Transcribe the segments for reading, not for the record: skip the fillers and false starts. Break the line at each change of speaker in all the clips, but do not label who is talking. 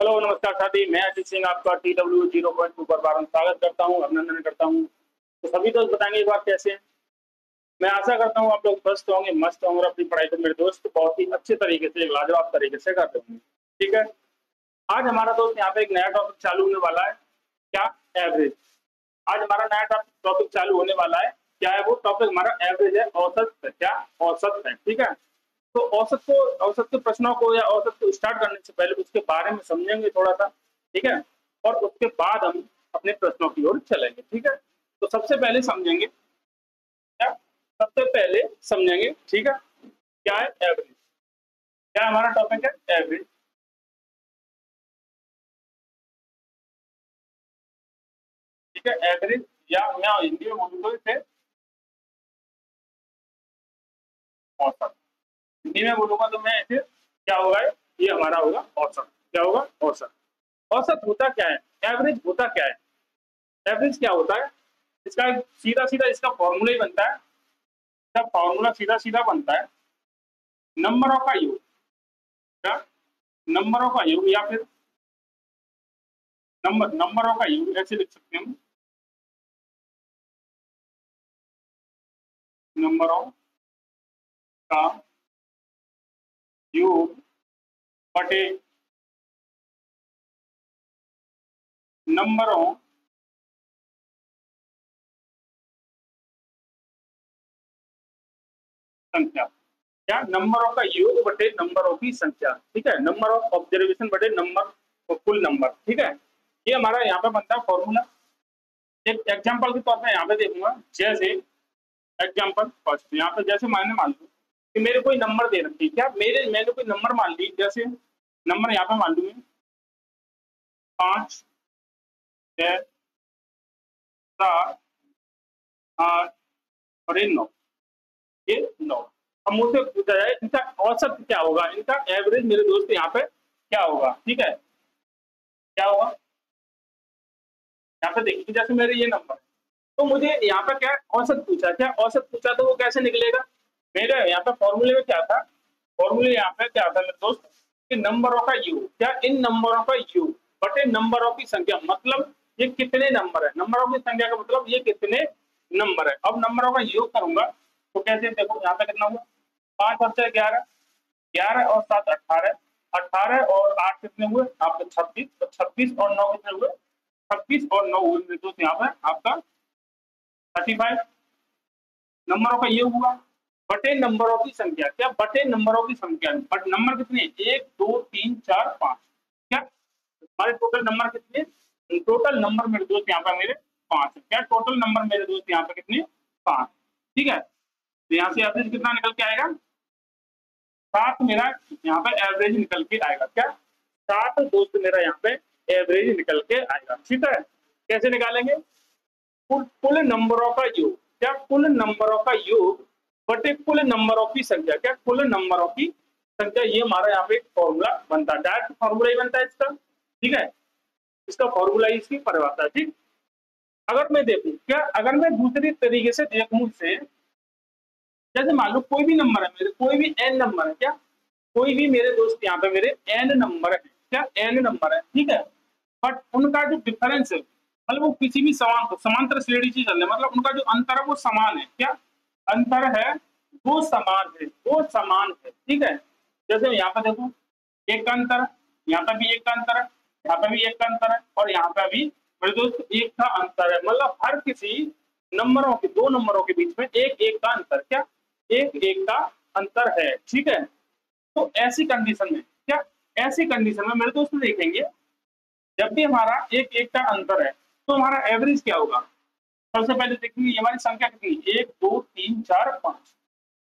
Hello नमस्कार साथी, मैं अजीत सिंह आपका TW0.2 पर बार स्वागत करता हूँ, अभिनंदन करता हूँ। तो सभी दोस्त बताएंगे एक बार कैसे हैं। मैं आशा करता हूँ आप लोग स्वस्थ होंगे, मस्त होंगे और अपनी पढ़ाई को मेरे दोस्त बहुत ही अच्छे तरीके से, एक लाजवाब तरीके से करते होंगे। ठीक है, आज हमारा दोस्त यहाँ पे एक नया टॉपिक चालू होने वाला है। क्या? एवरेज। आज हमारा नया टॉपिक चालू होने वाला है। क्या है वो टॉपिक? हमारा एवरेज है, औसत है। क्या? औसत है। ठीक है, तो औसत के प्रश्नों को या औसत को स्टार्ट करने से पहले उसके बारे में समझेंगे थोड़ा सा। ठीक है, और उसके बाद हम अपने प्रश्नों की ओर चलेंगे। ठीक है, तो सबसे पहले समझेंगे क्या? सबसे पहले समझेंगे। ठीक है, क्या है एवरेज? क्या हमारा टॉपिक है? एवरेज। ठीक है, एवरेज या मैं हिंदी में बोलूँ तो इसे औसत। हिंदी में बोलूंगा तो मैं इसे क्या होगा, ये हमारा होगा औसत। क्या होगा? औसत। औसत होता क्या है? एवरेज होता क्या है? एवरेज क्या होता है? इसका सीधा सीधा इसका फॉर्मूला ही बनता है। इसका फॉर्मूला सीधा सीधा बनता है नंबरों का योग। क्या? नंबरों का योग या फिर नंबरों का योग, ऐसे लिख सकते हैं हम। नंबरों का योग बटे नंबरों संख्या। क्या? नंबरों का योग बटे नंबरों की संख्या। ठीक है, नंबर ऑफ ऑब्जर्वेशन बटे नंबर कुल नंबर। ठीक है, ये हमारा यहाँ पे बनता है फॉर्मूला। एक एग्जांपल के तौर पे यहाँ पे देखूंगा, जैसे एग्जांपल फर्स्ट यहाँ पे जैसे मैंने मान ली कि मेरे कोई नंबर दे रखी है। क्या? मैंने कोई नंबर मान ली, जैसे नंबर यहाँ पे मान लू मैं 5, 6, 7, 8 और ये 9। ये 9। अब मुझसे पूछा जाए इनका औसत क्या होगा, इनका एवरेज मेरे दोस्त यहाँ पे क्या होगा। ठीक है, क्या होगा? यहाँ पे देखिए, जैसे मेरे ये नंबर है, तो मुझे यहाँ पे क्या औसत पूछा। क्या औसत पूछा? तो वो कैसे निकलेगा? मेरे यहाँ पे फॉर्मूले में क्या था? फॉर्मूले यहाँ पे क्या था मेरे दोस्त, कि नंबरों का योग। क्या? इन नंबरों का योग बटे नंबरों की संख्या। मतलब ये कितने नंबर है, नंबरों की संख्या का मतलब ये कितने नंबर है। अब नंबरों का योग करूंगा तो कैसे? देखो यहाँ पे कितना हुआ, 5 और 6 11, 11 और 7 18, 18 और 8 कितने हुए आपके? 26। तो 26 और 9 कितने हुए? 26 और 9 हुए मेरे दोस्त यहाँ पे आपका 35। नंबरों का योग हुआ बटे नंबरों की संख्या। क्या? बटे नंबरों की संख्या। बट नंबर कितने? 1 2 3 4 5। क्या? हमारे टोटल नंबर कितने? टोटल नंबर मेरे दोस्त यहाँ पे मेरे 5 है। क्या? टोटल नंबर मेरे दोस्त यहाँ पे कितने? 5। ठीक है, तो यहाँ से एवरेज कितना निकल के आएगा? 7 मेरा यहाँ पे एवरेज निकल के आएगा। क्या? 7 दोस्त मेरा यहाँ पे एवरेज निकल के आएगा। ठीक है, कैसे निकालेंगे? कुल नंबरों का योग। क्या? कुल नंबरों का योग बटे कुल नंबरों की संख्या। क्या? कुल नंबरों की संख्या। ये हमारा यहाँ पे एक फॉर्मूला बनता है, डायरेक्ट फॉर्मूला ही बनता है इसका। ठीक है, इसका फॉर्मूला ही इसकी परिभाषा है। ठीक, अगर मैं देखूं, क्या अगर मैं दूसरी तरीके से देखूं इसे, जैसे मान लो कोई भी नंबर है मेरे, कोई भी एन नंबर है। क्या? कोई भी मेरे दोस्त यहाँ पे मेरे एन नंबर है। क्या? एन नंबर है। ठीक है, बट उनका जो डिफरेंस है, मतलब वो किसी भी समान समांतर श्रेणी से चल रहे, मतलब उनका जो अंतर है वो समान है। क्या? अंतर है वो समान है, वो समान है। ठीक है, जैसे यहाँ पे देखो, एक का अंतर है, यहाँ पे भी एक का अंतर है, यहाँ पे भी एक का अंतर है, और यहाँ पे भी मेरे दोस्त एक का अंतर है। मतलब हर किसी नंबरों के, दो नंबरों के बीच में एक एक का अंतर। क्या? एक एक का अंतर है। ठीक है, तो ऐसी कंडीशन में क्या, ऐसी कंडीशन में मेरे दोस्त देखेंगे, जब भी हमारा एक एक का अंतर है तो हमारा एवरेज क्या होगा। सबसे पहले देखेंगे ये हमारी संख्या कितनी, 1 2 3 4 5।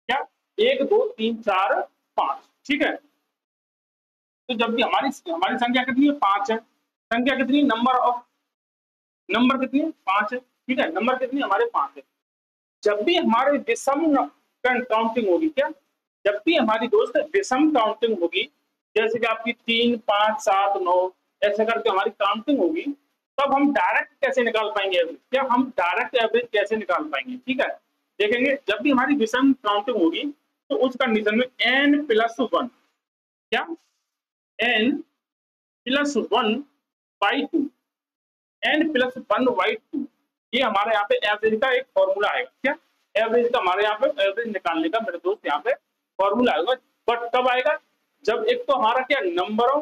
क्या? 1 2 3 4 5। ठीक है, तो जब भी हमारी हमारी संख्या कितनी है, 5 है। संख्या कितनी? नंबर कितनी है? 5 है। ठीक है, नंबर कितनी हमारे? 5 है। जब भी हमारे विषम काउंटिंग होगी। क्या? जब भी हमारी दोस्त विषम काउंटिंग होगी, जैसे कि आपकी 3 5 7 9 ऐसे करके हमारी काउंटिंग होगी, तब हम डायरेक्ट कैसे निकाल पाएंगे एवरेज। क्या? हम डायरेक्ट एवरेज कैसे निकाल पाएंगे? ठीक है, देखेंगे जब भी हमारी विषम काउंटिंग होगी तो उस कंडीशन में n+1। क्या? n प्लस 1/2 n प्लस 1/2, ये हमारे यहाँ पे एवरेज का एक फॉर्मूला आएगा। क्या एवरेज का हमारे यहाँ पे एवरेज निकालने का मेरे दोस्त यहाँ पे फॉर्मूला आएगा। बट कब आएगा? जब एक तो हमारा क्या नंबरों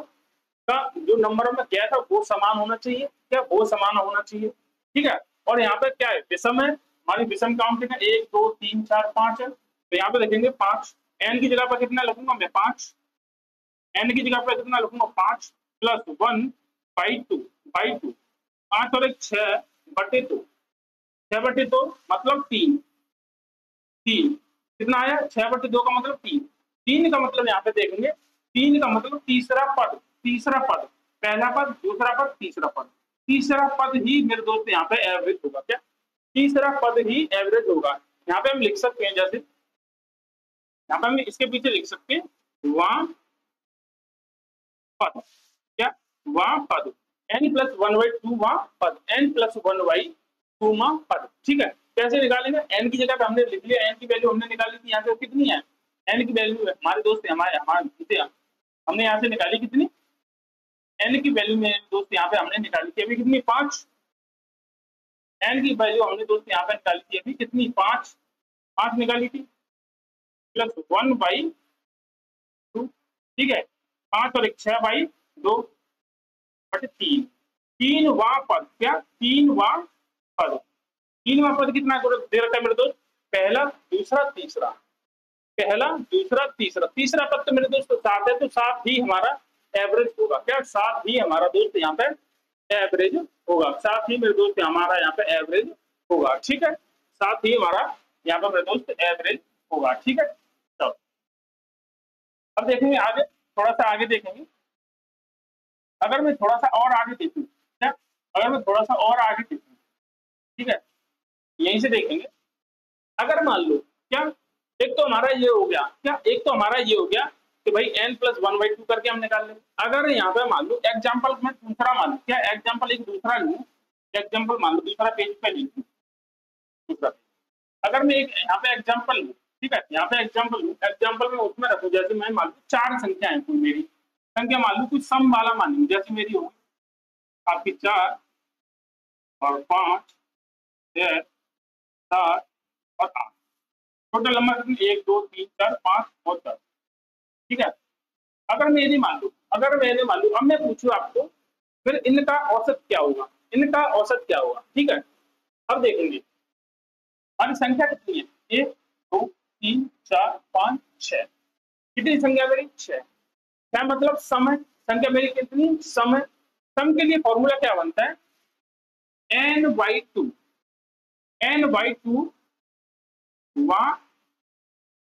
का जो नंबरों में क्या था वो समान होना चाहिए, क्या वो समान होना चाहिए, ठीक है। और यहाँ पे क्या है, विषम है, हमारी विषम काउंटिंग है 1 2 3 4 5 है, तो यहाँ पे देखेंगे 5, n की जगह पर कितना लिखूंगा मैं 5, n की जगह पर कितना लिखूंगा 5 प्लस 1/2 5 और 1 6/2, 6/2 मतलब 3, कितना आया 6/2 का मतलब 3, 3 का मतलब यहाँ पे देखेंगे 3 का मतलब तीसरा पद, पहला पद दूसरा पद तीसरा पद ही मेरे दोस्त यहाँ पे एवरेज होगा। क्या तीसरा पद ही एवरेज होगा। यहाँ पे हम लिख सकते हैं, जैसे यहाँ पे हम इसके पीछे लिख सकते हैं वहां पद, क्या वहां पद n प्लस 1/2 वहां पद, n प्लस 1/2 वहां पद, ठीक है। कैसे निकालेंगे? n की जगह पे हमने लिख लिया, n की वैल्यू हमने निकाली थी, यहाँ पे कितनी है n की वैल्यू हमारे दोस्त हमारे हमने यहाँ से निकाली कितनी, n की वैल्यू में दोस्त यहाँ पे हमने निकाली थी अभी कितनी 5, n की वैल्यू हमने दोस्त यहाँ पे निकाली थी अभी कितनी 5 निकाली थी प्लस 1/2, ठीक है 5 और 1 6/2 बटे 3, 3वां पद, क्या 3वां पद, 3वां पद कितना दे रखा है मेरे दोस्त, पहला दूसरा तीसरा, पहला दूसरा तीसरा, तीसरा पद तो मेरे दोस्त 7 है, तो 7 ही हमारा एवरेज होगा। क्या 7 ही हमारा दोस्त यहाँ पे एवरेज होगा, 7 ही मेरे दोस्त हमारा यहाँ पे एवरेज होगा, ठीक है 7 ही हमारा यहाँ पे मेरे दोस्त एवरेज होगा, ठीक है। तो अब देखेंगे आगे, थोड़ा सा आगे देखेंगे, अगर मैं थोड़ा सा और आगे देखूं, क्या अगर मैं थोड़ा सा और आगे देखूं, ठीक है यहीं से देखेंगे, अगर मान लो क्या एक तो हमारा ये हो गया, क्या एक तो हमारा ये हो गया कि भाई n प्लस 1/2 करके हम निकाल लेंगे। अगर यहाँ पे मान लो एग्जाम्पल में दूसरा मान लो, क्या एग्जाम्पल एक दूसरा लूँ, एग्जाम्पल मान लो दूसरा पेज पे लिख दूँ, दूसरा पेज अगर मैं एक यहाँ पे एग्जाम्पल लूँ, ठीक है यहाँ पे एग्जाम्पल लूँ, एग्जाम्पल में उसमें रखूँ, जैसे मैं मान लो 4 संख्या है, कोई मेरी संख्या मान लो कुछ सम वाला मान लूँ, जैसे मेरी हो आपकी 4 और 5 6 7 और 8, टोटल नंबर 1 2 3 4 5 और 10, ठीक है। अगर मैंने मान लू अब मैं पूछूं आपको फिर इनका औसत क्या होगा, इनका औसत क्या होगा, ठीक है। अब देखेंगे हमारी संख्या कितनी है 1 2 3 4 5 6, कितनी संख्या मेरी 6, क्या मतलब सम है, संख्या मेरी कितनी सम है, सम के लिए फॉर्मूला क्या बनता है n/2, n/2 वहां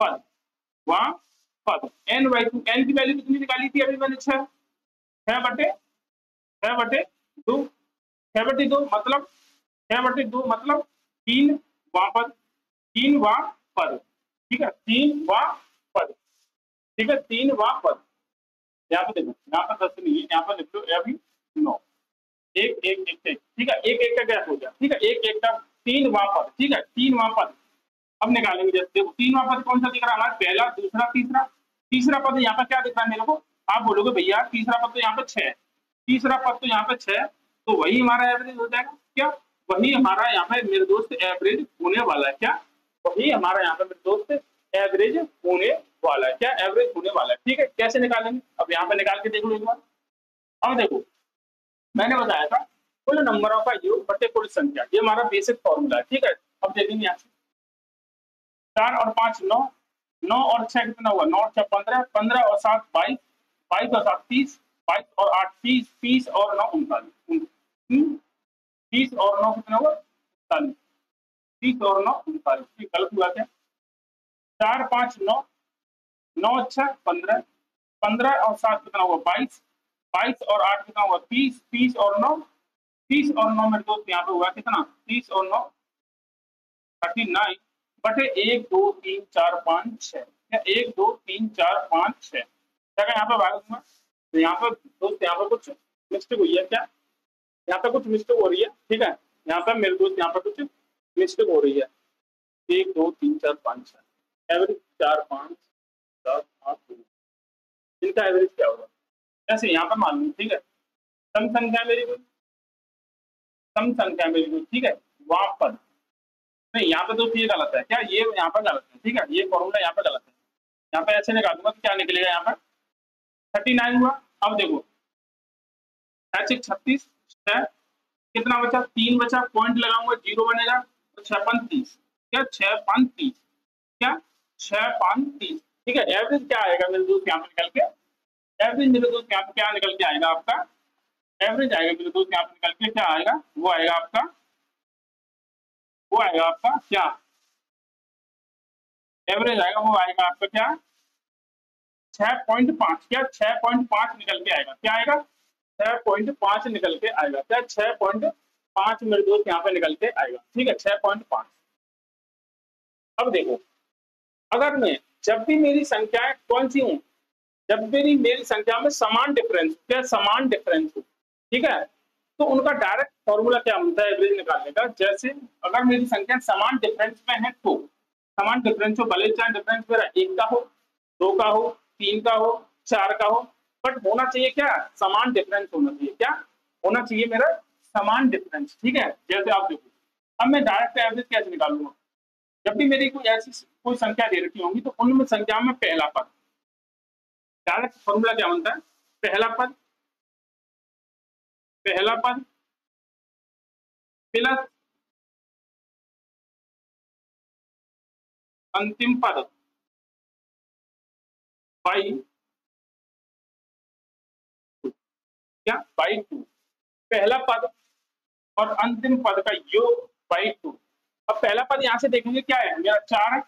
पद, वहां पद n/2, n की वैल्यू कितनी निकाली थी अभी मैंने 6, 6/2, 6/2 मतलब 6/2 मतलब 3वां पद, 3वां पद, ठीक है 3वां पद, ठीक है 3वां पद। यहाँ पे देखो यहाँ पे 10 नहीं है, यहाँ पे लिख लो अभी 9, 1 1 1 1, ठीक है 1 1 का गैप हो गया, ठीक है 1 1 का 3वां पद, ठीक है 3वां पद। अब निकालेंगे, जैसे देखो 3वां पद कौन सा दिख रहा है हमारा, पहला दूसरा तीसरा, तीसरा पद यहाँ पे क्या दिख रहा है मेरे को, आप बोलोगे भैया तीसरा पद तो यहाँ पे 6, तीसरा पद तो यहाँ पे 6, तो वही हमारा एवरेज हो जाएगा, क्या वही हमारा यहाँ पे मेरे दोस्त एवरेज होने वाला है, क्या वही हमारा यहाँ पे मेरे दोस्त एवरेज होने वाला है, क्या एवरेज होने वाला है, ठीक है। कैसे निकालेंगे, अब यहाँ पे निकाल के देख लो एक बार। अब देखो मैंने बताया था कुल नंबरों का योग बटे कुल संख्या, ये हमारा बेसिक फॉर्मूला है, ठीक है। अब देखेंगे यहाँ से 4 और 5 9, 9 और 6 कितना हुआ 9 और 6 15, 15 और 7 22, 22 और 7 30, 22 और 8 30, 30 और 9 39, 30 और 9 कितना हुआ 39, 30 और 9 39, ठीक गलत हुआ क्या 4 5 9, 9 6 15, 15 और 7 कितना हुआ 22, 22 और 8 कितना हुआ 30, 30 और 9, 30 और 9 मेरे दोस्त यहाँ पे हुआ कितना 30 और 9 39 बटे 1 2 3 4 5 6, 1 2 3 4 5 6, क्या यहाँ पे भाग दूंगा, तो यहाँ पे दोस्त यहाँ पे कुछ मिस्टेक हुई है, क्या यहाँ पे कुछ मिस्टेक हो रही है, ठीक है यहाँ पे मेरे दोस्त यहाँ पे कुछ मिस्टेक हो रही है, 1 2 3 4 5 6 एवरेज 4 5 7 8 2, इनका एवरेज क्या होगा, जैसे यहाँ पे मान लो, ठीक है सम संख्या मेरी कोई, सम संख्या मेरी कोई, ठीक है, वहां पर नहीं, यहाँ पे दोस्त ये गलत है क्या, ये यहाँ पर गलत है, ठीक है, ये फॉर्मूला यहाँ पे गलत है। यहाँ पे ऐसे निकालूंगा तो क्या निकलेगा, यहाँ पर 39 हुआ। अब देखो एच 36 कितना बचा, 3 बचा, पॉइंट लगाऊंगा 0 बनेगा, तो 6 5 30, क्या 6 5 30, क्या 6 5 30, ठीक है। एवरेज क्या आएगा मेरे दोस्त यहाँ पे निकल के, एवरेज मेरे दोस्त यहाँ पे क्या निकल के आएगा आपका, एवरेज आएगा मेरे दोस्त यहाँ पे निकल के क्या आएगा, वो आएगा आपका, वो आएगा आपका क्या, एवरेज आएगा, वो आएगा आपका क्या 6.5, क्या 6.5 निकल के आएगा, क्या आएगा 6.5 निकल के आएगा, क्या 6.5 मेरे दोस्त यहाँ पे निकल के आएगा, ठीक है 6.5। अब देखो अगर मैं जब भी मेरी संख्याएं कौन सी हूं, जब भी मेरी संख्या में समान डिफरेंस, क्या समान डिफरेंस हो, ठीक है, तो उनका डायरेक्ट फॉर्मूला क्या बनता है एवरेज निकालने का। जैसे अगर मेरी संख्या समान डिफरेंस में है तो समान डिफरेंस हो, भले चाहे डिफरेंस मेरा 1 का हो, 2 का हो, 3 का हो, 4 का हो, बट होना चाहिए क्या, समान डिफरेंस होना चाहिए, क्या होना चाहिए मेरा समान डिफरेंस, ठीक है। जैसे आप देखो अब मैं डायरेक्ट एवरेज कैसे निकालूंगा, जब भी मेरी कोई ऐसी कोई संख्या दे रखी होंगी तो उनमें संख्या में पहला पद, डायरेक्ट फॉर्मूला क्या बनता है, पहला पद, पहला पद प्लस अंतिम पद बाई, क्या बाई 2, पहला पद और अंतिम पद का योग बाई 2। अब पहला पद यहां से देखेंगे क्या है, मेरा 4 है,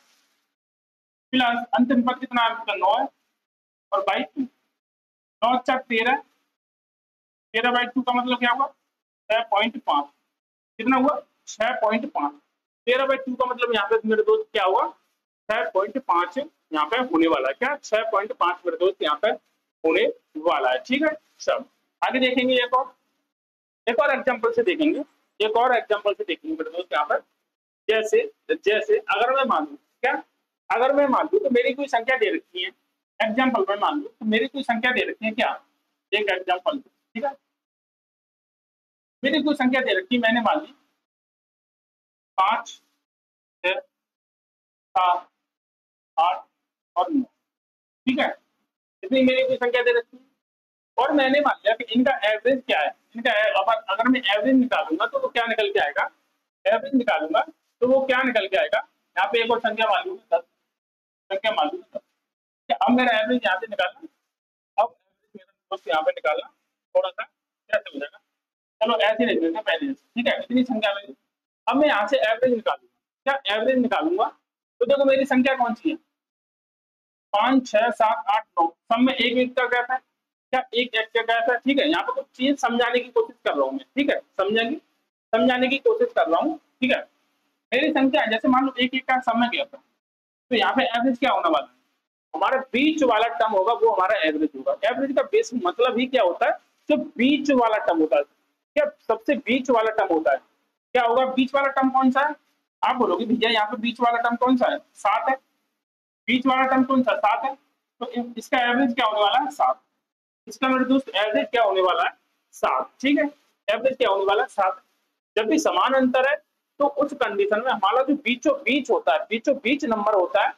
प्लस अंतिम पद कितना है आपका 9 है, और बाई 2, 9 4 13, 13 बाई 2 का मतलब क्या हुआ 6.5, कितना हुआ 6.5, 13 बाई 2 का मतलब यहाँ पे मेरे दोस्त क्या हुआ 6.5 यहाँ पे होने वाला है, क्या 6.5 मेरे दोस्त यहाँ पे होने वाला है, ठीक है। सब आगे देखेंगे एक और एग्जांपल से देखेंगे, एक और एग्जांपल से देखेंगे मेरे दोस्त यहाँ पर। जैसे जैसे अगर मैं मान लूं, क्या अगर मैं मान लूं तो मेरी कोई संख्या दे रखी है, एग्जांपल में मान लूं तो मेरी कोई संख्या दे रखी है, क्या एक एग्जांपल, ठीक है, मेरी कोई संख्या दे रखी है, मैंने मान ली 5 6 7 8 और 9, ठीक है, इतनी मेरी कोई संख्या दे रखी है, और मैंने मान लिया कि इनका एवरेज क्या है, इनका अगर मैं एवरेज निकालूंगा तो वो क्या निकल के आएगा, एवरेज निकालूंगा तो वो क्या निकल के आएगा, यहाँ पे एक और संख्या मान लूंगा 10, संख्या मान लूंगा 10, अब मेरा एवरेज यहाँ से निकालना, अब एवरेज मेरा दोस्त यहाँ पे निकालना थोड़ा सा कैसे हो जाएगा, चलो ऐसे लिख लेते हैं पहले, ठीक है, इतनी संख्या में अब मैं यहाँ से एवरेज निकालूंगा, क्या एवरेज निकालूंगा तो देखो मेरी संख्या कौन सी है 5 6 7 8 9, सब में एक एक का कहता है, क्या एक एक का कहता है, ठीक है। यहाँ पे कुछ चीज समझाने की कोशिश कर रहा हूँ मैं, ठीक है, समझाने की कोशिश कर रहा हूँ, ठीक है। मेरी संख्या जैसे मान लो एक एक का सब में कहता है, तो यहाँ पे एवरेज क्या होने वाला है, हमारा बीच वाला टर्म होगा वो हमारा एवरेज होगा। एवरेज का बेसिक मतलब ही क्या होता है, जो बीच वाला टर्म होता है, क्या सबसे बीच वाला टर्म होता है, क्या होगा बीच वाला टर्म कौन सा है, आप बोलोगे भैया यहाँ पे बीच वाला टर्म कौन सा है 7 है, बीच वाला टर्म कौन सा 7 है, तो इसका एवरेज क्या होने वाला है 7, इसका मेरे दोस्त एवरेज क्या होने वाला है 7, ठीक है, एवरेज क्या होने वाला है 7। जब भी समान अंतर है तो उस कंडीशन में हमारा जो बीचों बीच होता है, बीचों बीच नंबर होता है,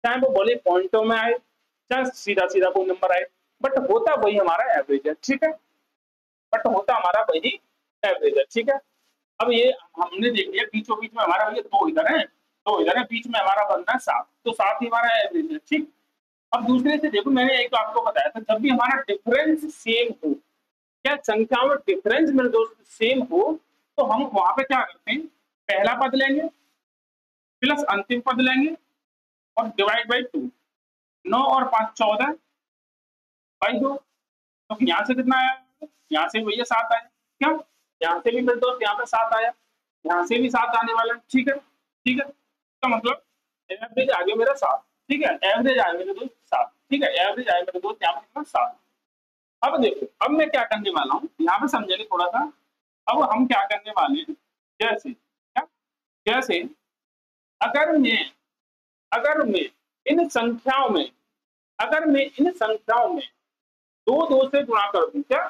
चाहे वो बोले पॉइंटों में आए चाहे सीधा सीधा कोई नंबर आए, बट होता वही हमारा एवरेज है, ठीक है, बट होता हमारा वही एवरेज है, ठीक है। अब ये हमने देख लिया बीचों बीच में हमारा ये दो इधर है, दो इधर है, बीच में हमारा बनता है 7, तो 7 ही हमारा एवरेज है, ठीक। अब दूसरे से देखो मैंने एक आपको बताया था जब भी हमारा डिफरेंस सेम हो, क्या संख्या में डिफरेंस मेरे दोस्त सेम हो, तो हम वहां पे क्या करते हैं पहला पद लेंगे प्लस अंतिम पद लेंगे और डिवाइड बाई 2, 9 और 5 14 बाई 2, तो यहाँ से कितना आया, यहाँ से भैया 7 आया, क्या यहाँ से भी मेरे दोस्त यहाँ पे 7 आया, यहाँ से भी 7 आने वाला है, ठीक है, ठीक है, इसका मतलब एवरेज आ गया मेरा 7, ठीक है, एवरेज आया मेरे दोस्त 7, ठीक है, एवरेज आया मेरे दोस्त यहाँ पे 7। अब देखो अब मैं क्या करने वाला हूँ यहाँ पे समझेंगे थोड़ा सा, अब हम क्या करने वाले हैं, जैसे क्या जैसे अगर मैं इन संख्याओं में, अगर मैं इन संख्याओं में 2 2 से गुणा कर दूं, क्या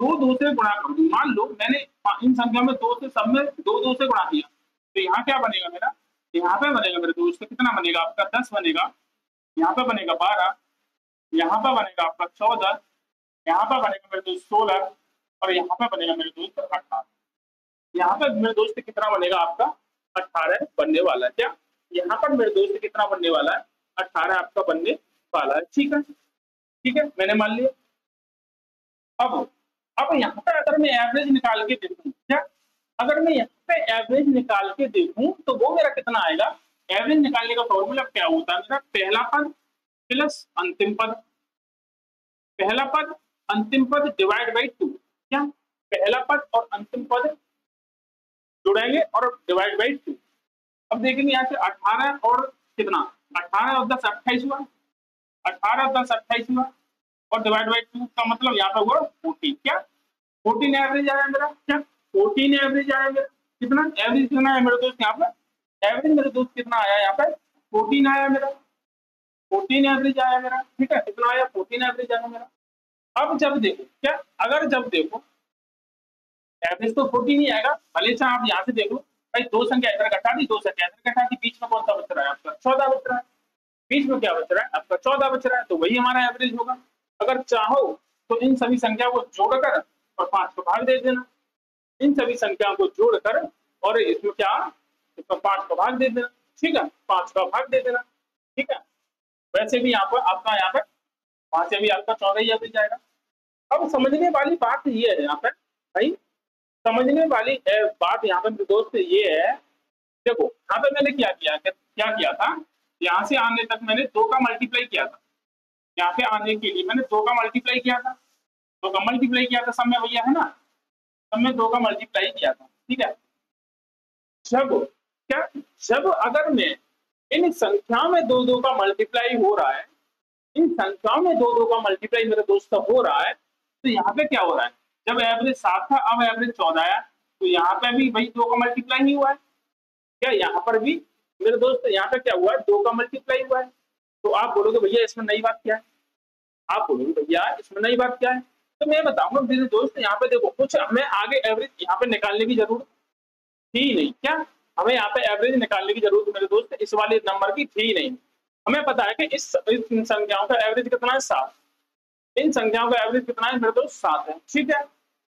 दो से गुणा कर दूं। मान लो मैंने इन संख्या में दो से, सब में दो से गुणा किया, तो यहाँ क्या बनेगा मेरा, यहाँ पे बनेगा मेरे दोस्त कितना बनेगा आपका 10 बनेगा, यहाँ पे बनेगा 12, यहाँ पे बनेगा आपका 14, यहाँ पे बनेगा मेरे दोस्त 16 और यहाँ पे बनेगा मेरे दोस्त 18। यहाँ पे मेरे दोस्त कितना बनेगा आपका 18 बनने वाला है। क्या यहाँ पर मेरे दोस्त कितना बनने वाला है, 18 आपका बनने वाला है। ठीक है, ठीक है, मैंने मान लिया। अब यहाँ पे अगर मैं एवरेज निकाल के देखूं, क्या अगर मैं यहाँ पे एवरेज निकाल के देखूं तो वो मेरा कितना आएगा। एवरेज निकालने का फॉर्मूला क्या होता है मेरा, पहला पद प्लस अंतिम पद, पहला पद अंतिम पद डिवाइड बाई 2। क्या पहला पद और अंतिम पद जुड़ेंगे और डिवाइड बाई 2। अब देखेंगे यहाँ से 18 और कितना, 18 और 10 28 हुआ, 18 और 10 28 हुआ और डिवाइड बाई 2 का मतलब यहाँ पे हुआ 14। क्या 14 एवरेज आया मेरा, क्या 14 एवरेज आया मेरा। कितना एवरेज कितना है मेरे दोस्त, यहाँ पे एवरेज मेरे दोस्त कितना आया, यहाँ पे 14 आया मेरा, 14 एवरेज आया मेरा। ठीक है, कितना आया 14 एवरेज आया मेरा। अब जब देखो, क्या अगर जब देखो एवरेज तो 14 ही आएगा, भले से आप यहाँ से देखो भाई दो संख्या इधर घटा दी, दो संख्या इधर घटा दी, बीच में कौन सा बच रहा है आपका 14 बच रहा है, बीच में क्या बच रहा है आपका 14 बच रहा है, तो वही हमारा एवरेज होगा। अगर चाहो तो इन सभी संख्या को जोड़कर और 5 को भाग दे देना, इन सभी संख्याओं को जोड़कर और इसमें क्या, इसमें 5 को भाग दे देना। ठीक है, 5 का भाग दे देना। ठीक है, वैसे भी यहाँ पर आपका, यहाँ पर वहां से भी आपका 14 ही एवरेज आएगा। अब समझने वाली बात ये है यहाँ पे भाई, समझने वाली बात यहाँ पे दोस्त ये है, देखो यहाँ पे मैंने क्या किया था, यहाँ से आने तक मैंने 2 का मल्टीप्लाई किया था, यहाँ पे आने के लिए मैंने 2 का मल्टीप्लाई किया था, 2 का मल्टीप्लाई किया था, सब में भैया है ना, सब में 2 का मल्टीप्लाई किया था। ठीक है, जब अगर मैं इन संख्याओं में 2 का मल्टीप्लाई हो रहा है, इन संख्याओं में 2 का मल्टीप्लाई मेरे दोस्त हो रहा है, तो यहाँ पे क्या हो रहा है, जब एवरेज 7 था अब एवरेज 14 आया, तो यहाँ पे भी भाई 2 का मल्टीप्लाई ही हुआ है। क्या यहाँ पर भी मेरे दोस्त यहाँ पे क्या हुआ है, 2 का मल्टीप्लाई हुआ है। तो आप बोलोगे भैया इसमें नई बात क्या है, आप बोलोगे भैया इसमें नई बात क्या है, तो मैं बताऊंगा मेरे दोस्त। यहाँ पे देखो कुछ हमें आगे एवरेज यहाँ पे निकालने की जरूरत थी नहीं, क्या हमें यहाँ पे एवरेज निकालने की जरूरत मेरे दोस्त इस वाले नंबर की थी नहीं। हमें पता है कि इस संख्याओं का एवरेज कितना है 7, इन संख्याओं का एवरेज कितना है मेरे दोस्त 7 है। ठीक है,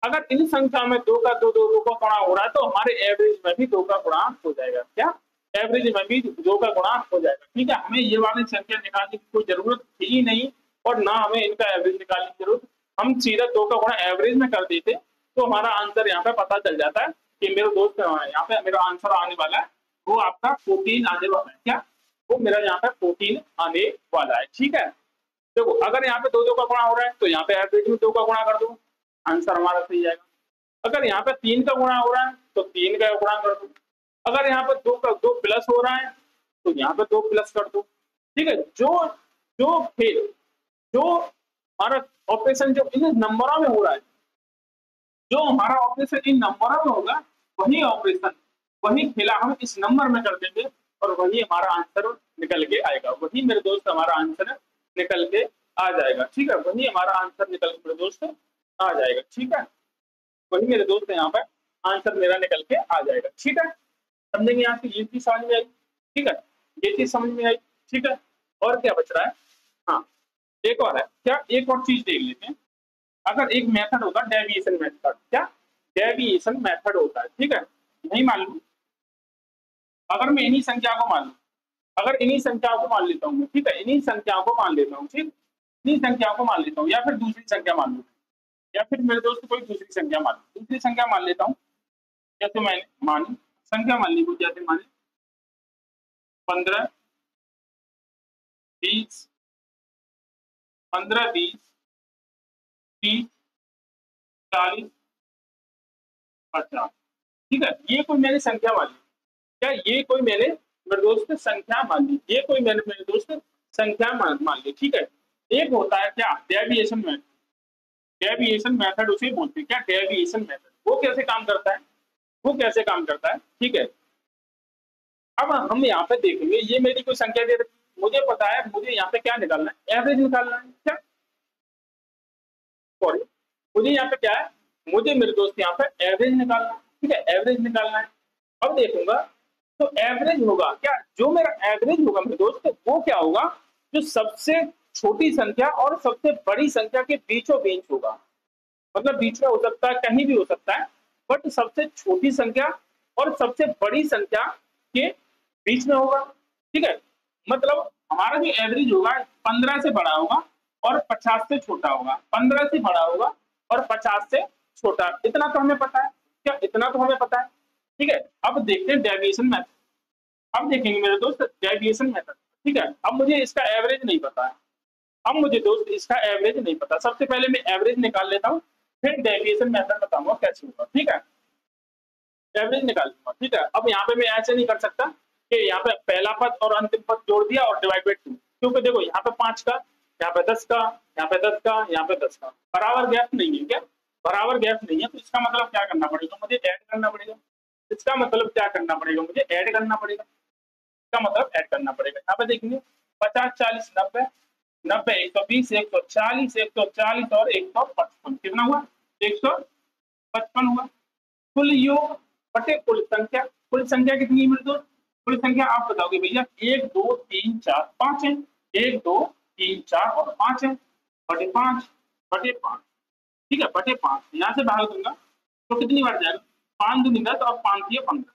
अगर इन संख्या में 2 का 2 का गुणा हो रहा है तो हमारे एवरेज में भी 2 का गुणा हो जाएगा। क्या एवरेज में भी 2 का गुणा हो जाएगा। ठीक है, हमें ये वाली संख्या निकालने की कोई जरूरत थी नहीं और ना हमें इनका एवरेज निकालने की जरूरत, हम सीधा 2 का गुणा एवरेज में कर देते तो हमारा आंसर यहाँ पे पता चल जाता है कि मेरे दोस्त यहाँ पे मेरा आंसर आने वाला है वो आपका 14 आने वाला है। क्या वो मेरा यहाँ पे 14 आने वाला है। ठीक है, देखो अगर यहाँ पे 2 का गुणा हो रहा है तो यहाँ पे एवरेज में 2 का गुणा कर दो, आंसर हमारा सही आएगा। अगर यहाँ पे 3 का गुणा हो रहा है तो 3 का गुणा कर दो, अगर यहाँ पे 2 का 2 प्लस हो रहा है तो यहाँ पे 2 प्लस कर दो। ठीक है, जो हमारा ऑपरेशन जो इन नंबरों में हो रहा है, जो हमारा ऑपरेशन इन नंबरों में होगा वही ऑपरेशन वही खेला हम इस नंबर में कर देंगे और वही हमारा आंसर निकल के आएगा, वही मेरे दोस्त हमारा आंसर निकल के आ जाएगा। ठीक है, वही हमारा आंसर निकल के मेरे दोस्त आ जाएगा। ठीक है, वही मेरे दोस्त यहाँ पर आंसर मेरा निकल के आ जाएगा। ठीक है, समझेंगे यहाँ से ये चीज समझ में आई। ठीक है, ये चीज समझ में आई। ठीक है, और क्या बच रहा है, हाँ एक और है, क्या एक और चीज देख लेते हैं। अगर एक मेथड होगा डेविएशन मेथड, क्या डेविएशन मेथड होता है। ठीक है, नहीं मान लूं, अगर मैं इन्हीं संख्या को मान लूं, अगर इन्हीं संख्याओं को मान लेता हूँ, ठीक है इन्हीं संख्याओं को मान लेता हूँ, ठीक इन्हीं संख्याओं को मान लेता हूँ या फिर दूसरी संख्या मान लूँ, या फिर मेरे दोस्त कोई दूसरी संख्या मान लूँ, दूसरी संख्या मान लेता हूँ। जैसे मैंने मानी संख्या मान ली, जैसे माने 15 20 15 20 30 40 50। ठीक है, ये कोई मैंने संख्या मान ली, क्या ये कोई मैंने मेरे दोस्त संख्या मान ली, ये कोई मैंने मेरे दोस्त संख्या मान ली। ठीक है, एक होता है क्या डेविएशन मेथड, डेविएशन मेथड उसे बोलते हैं। क्या डेविएशन मेथड, वो कैसे काम करता है, वो कैसे काम करता है। ठीक है, अब हम यहाँ पे देखेंगे, ये मेरी कोई संख्या दे रखी, मुझे पता है मुझे यहाँ पे क्या निकालना है, एवरेज निकालना है। क्या सॉरी, मुझे यहाँ पे क्या है मुझे मेरे दोस्त यहाँ पे एवरेज निकालना है, ठीक है, एवरेज निकालना है। अब देखूंगा तो एवरेज होगा क्या, जो मेरा एवरेज होगा मेरे दोस्त वो क्या होगा, जो सबसे छोटी संख्या और सबसे बड़ी संख्या के बीचों बीच होगा। मतलब बीच में हो सकता है, कहीं भी हो सकता है, बट सबसे छोटी संख्या और सबसे बड़ी संख्या के बीच में होगा, ठीक है। मतलब हमारा जो एवरेज होगा 15 से बड़ा होगा और 50 से छोटा होगा, 15 से बड़ा होगा और 50 से छोटा, इतना तो हमें पता है, क्या इतना तो हमें पता है, ठीक है। अब देखते हैं डेविएशन मेथड। अब देखेंगे मेरे दोस्त डेविएशन मेथड, ठीक है। अब मुझे इसका एवरेज नहीं पता है, अब मुझे दोस्त इसका एवरेज नहीं पता, सबसे पहले मैं एवरेज निकाल लेता हूँ, फिर डेविएशन मेथड बताऊंगा कैसे होगा, ठीक है। एवरेज निकाल लूंगा, ठीक है। अब यहाँ पे मैं ऐसे नहीं कर सकता कि यहाँ पे पहला पद और अंतिम पद जोड़ दिया और डिवाइड बाई 2, क्योंकि देखो यहाँ पे 5 का, यहाँ पे 10 का, यहाँ पे 10 का, यहाँ पे 10 का, बराबर गैप नहीं है क्या, बराबर गैप नहीं है, तो इसका मतलब क्या करना पड़ेगा, मुझे ऐड करना पड़ेगा। इसका मतलब क्या करना पड़ेगा, मुझे ऐड करना पड़ेगा, इसका मतलब ऐड करना पड़ेगा। यहाँ पे देखेंगे 50 40 90 90 120 140 140 और 155, कितना हुआ 155 हुआ। कुल योग बटे कुल संख्या कितनी है मेरे दोस्त, कुल संख्या आप बताओगे भैया 1 2 3 4 5 है, 1 2 3 4 और 5 है, बटे 5 बटे 5, ठीक है, बटे 5 यहाँ से भाग दूंगा तो कितनी बार जाएगा, 5 दूनी 10 और 5 दिए 15,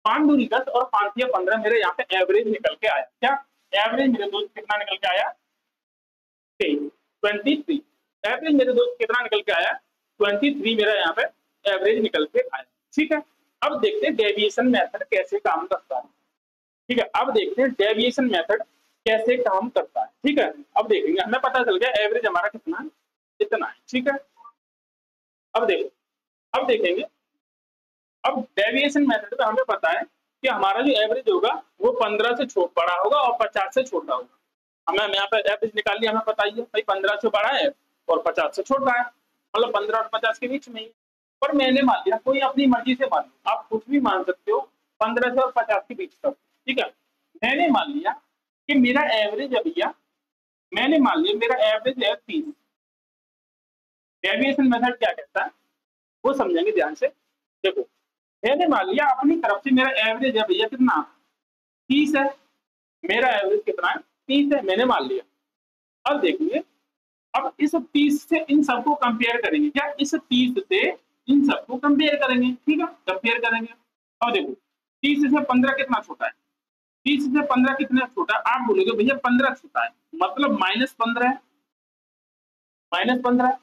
5 दूनी 10 और 5 दिए 15, मेरे यहाँ पे एवरेज निकल के आया, क्या एवरेज मेरे दोस्त कितना निकल के आया 23, एवरेज मेरे दोस्त कितना निकल के आया 23 मेरा यहाँ पे एवरेज निकल के आया, ठीक है। अब देखते हैं डेविएशन मेथड कैसे काम करता है, ठीक है। अब देखते हैं डेविएशन मेथड कैसे काम करता है, ठीक है। अब देखेंगे, हमें पता चल गया एवरेज हमारा कितना है, इतना है, ठीक है। अब देखो, अब देखेंगे, अब डेविएशन मेथड में हमें पता है कि हमारा जो एवरेज होगा वो 15 से बड़ा होगा और 50 से छोटा होगा। हमें यहाँ पे एवरेज निकाल लिया, हमें पता ही है भाई 15 से बड़ा है और 50 से छोटा है, मतलब 15 और 50 के बीच में ही। पर मैंने मान लिया, कोई अपनी मर्जी से मान लो, आप कुछ भी मान सकते हो 15 से और 50 के बीच तक, ठीक है। मैंने मान लिया कि मेरा एवरेज है भैया, मैंने मान लिया मेरा एवरेज है 30। डेविएशन मेथड क्या कहता है वो समझेंगे ध्यान से। देखो, मैंने मान लिया अपनी तरफ से मेरा एवरेज है भैया कितना 30 है, मेरा एवरेज कितना है 30 है, मैंने मान लिया। अब देखिए, अब इस 30 से इन सबको कंपेयर करेंगे, क्या इस 30 से इन सबको कंपेयर करेंगे, ठीक है, कंपेयर करेंगे। अब देखो 30 से 15 कितना छोटा है, 30 से 15 कितना छोटा है, आप बोलोगे भैया 15 छोटा है, मतलब -15 है, -15।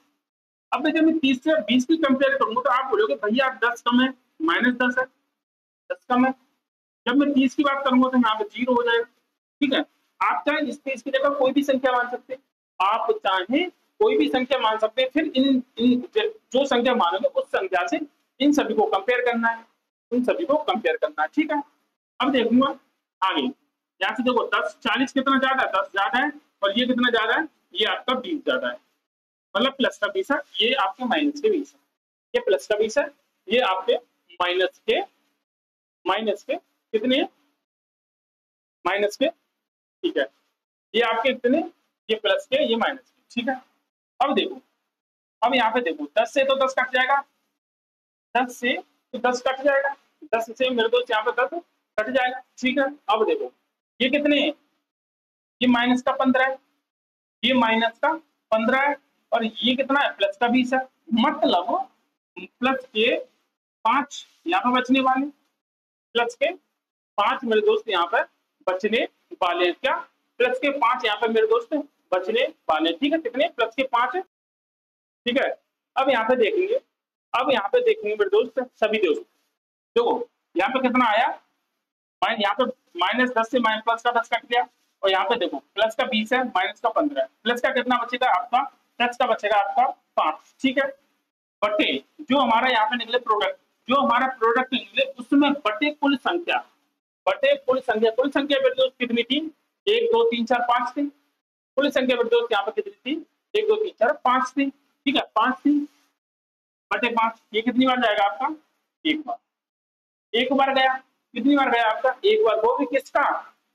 अब जब मैं 30 से 20 की कंपेयर करूंगा तो आप बोलोगे भैया 10 कम है, -10 है, 10 कम है। जब मैं 30 की बात करूंगा तो यहाँ पे 0 हो जाएगा, ठीक है। आप चाहे इसकी जगह कोई भी संख्या मान सकते हैं, आप चाहे कोई भी संख्या मान सकते हैं, फिर इन जो संख्या मानोगे उस संख्या से इन सभी को कंपेयर करना है, इन सभी को कंपेयर करना है, ठीक है। अब देखूंगा आगे, यहाँ से देखो 10 40 कितना ज्यादा है, 10 ज्यादा है, और ये कितना ज्यादा है, ये आपका 20 ज्यादा है, मतलब प्लस का 20 है, ये आपके माइनस के 20 है, ये प्लस का 20 है, ये आपके माइनस के कितने माइनस के, ठीक है, ये आपके कितने, ये प्लस के ये माइनस के, ठीक है। अब देखो, अब यहाँ पे देखो 10 से तो 10 कट जाएगा, 10 से तो 10 कट जाएगा, 10 से मेरे दोस्त यहाँ पे 10 कट जाएगा, ठीक है। अब देखो ये कितने, ये माइनस का 15 है, ये माइनस का 15 है, और ये कितना है प्लस का 20 है, मतलब प्लस के 5 यहाँ पे बचने वाले, प्लस के 5 मेरे दोस्त यहाँ पर बचने वाले, क्या प्लस के 5 यहाँ पे मेरे दोस्त बचने वाले, ठीक है, कितने प्लस के 5 है, ठीक है। अब यहाँ पे देखेंगे, अब यहाँ पे देखेंगे मेरे दोस्त सभी दोस्त, देखो यहाँ पे कितना आया, यहाँ पे -10 से प्लस का 10 कट गया, और यहाँ पे देखो प्लस का 20 है, माइनस का 15 है, प्लस का कितना बचेगा आपका, प्लस का बचेगा आपका 5, ठीक है, बटे जो हमारा यहाँ पे निकले प्रोडक्ट, जो हमारा प्रोडक्ट निकले उसमें बटे कुल संख्या, बटे कुल संख्या, कुल संख्या मेरे दोस्त कितनी थी 1 2 3 4 5 थी, कुल संख्या मेरे दोस्त यहाँ पे कितनी थी 1 2 3 4 5 थी, ठीक है, 5 थी, बटे 5, ये कितनी बार जाएगा आपका, एक बार गया, कितनी बार गया आपका, एक बार, वो भी किसका,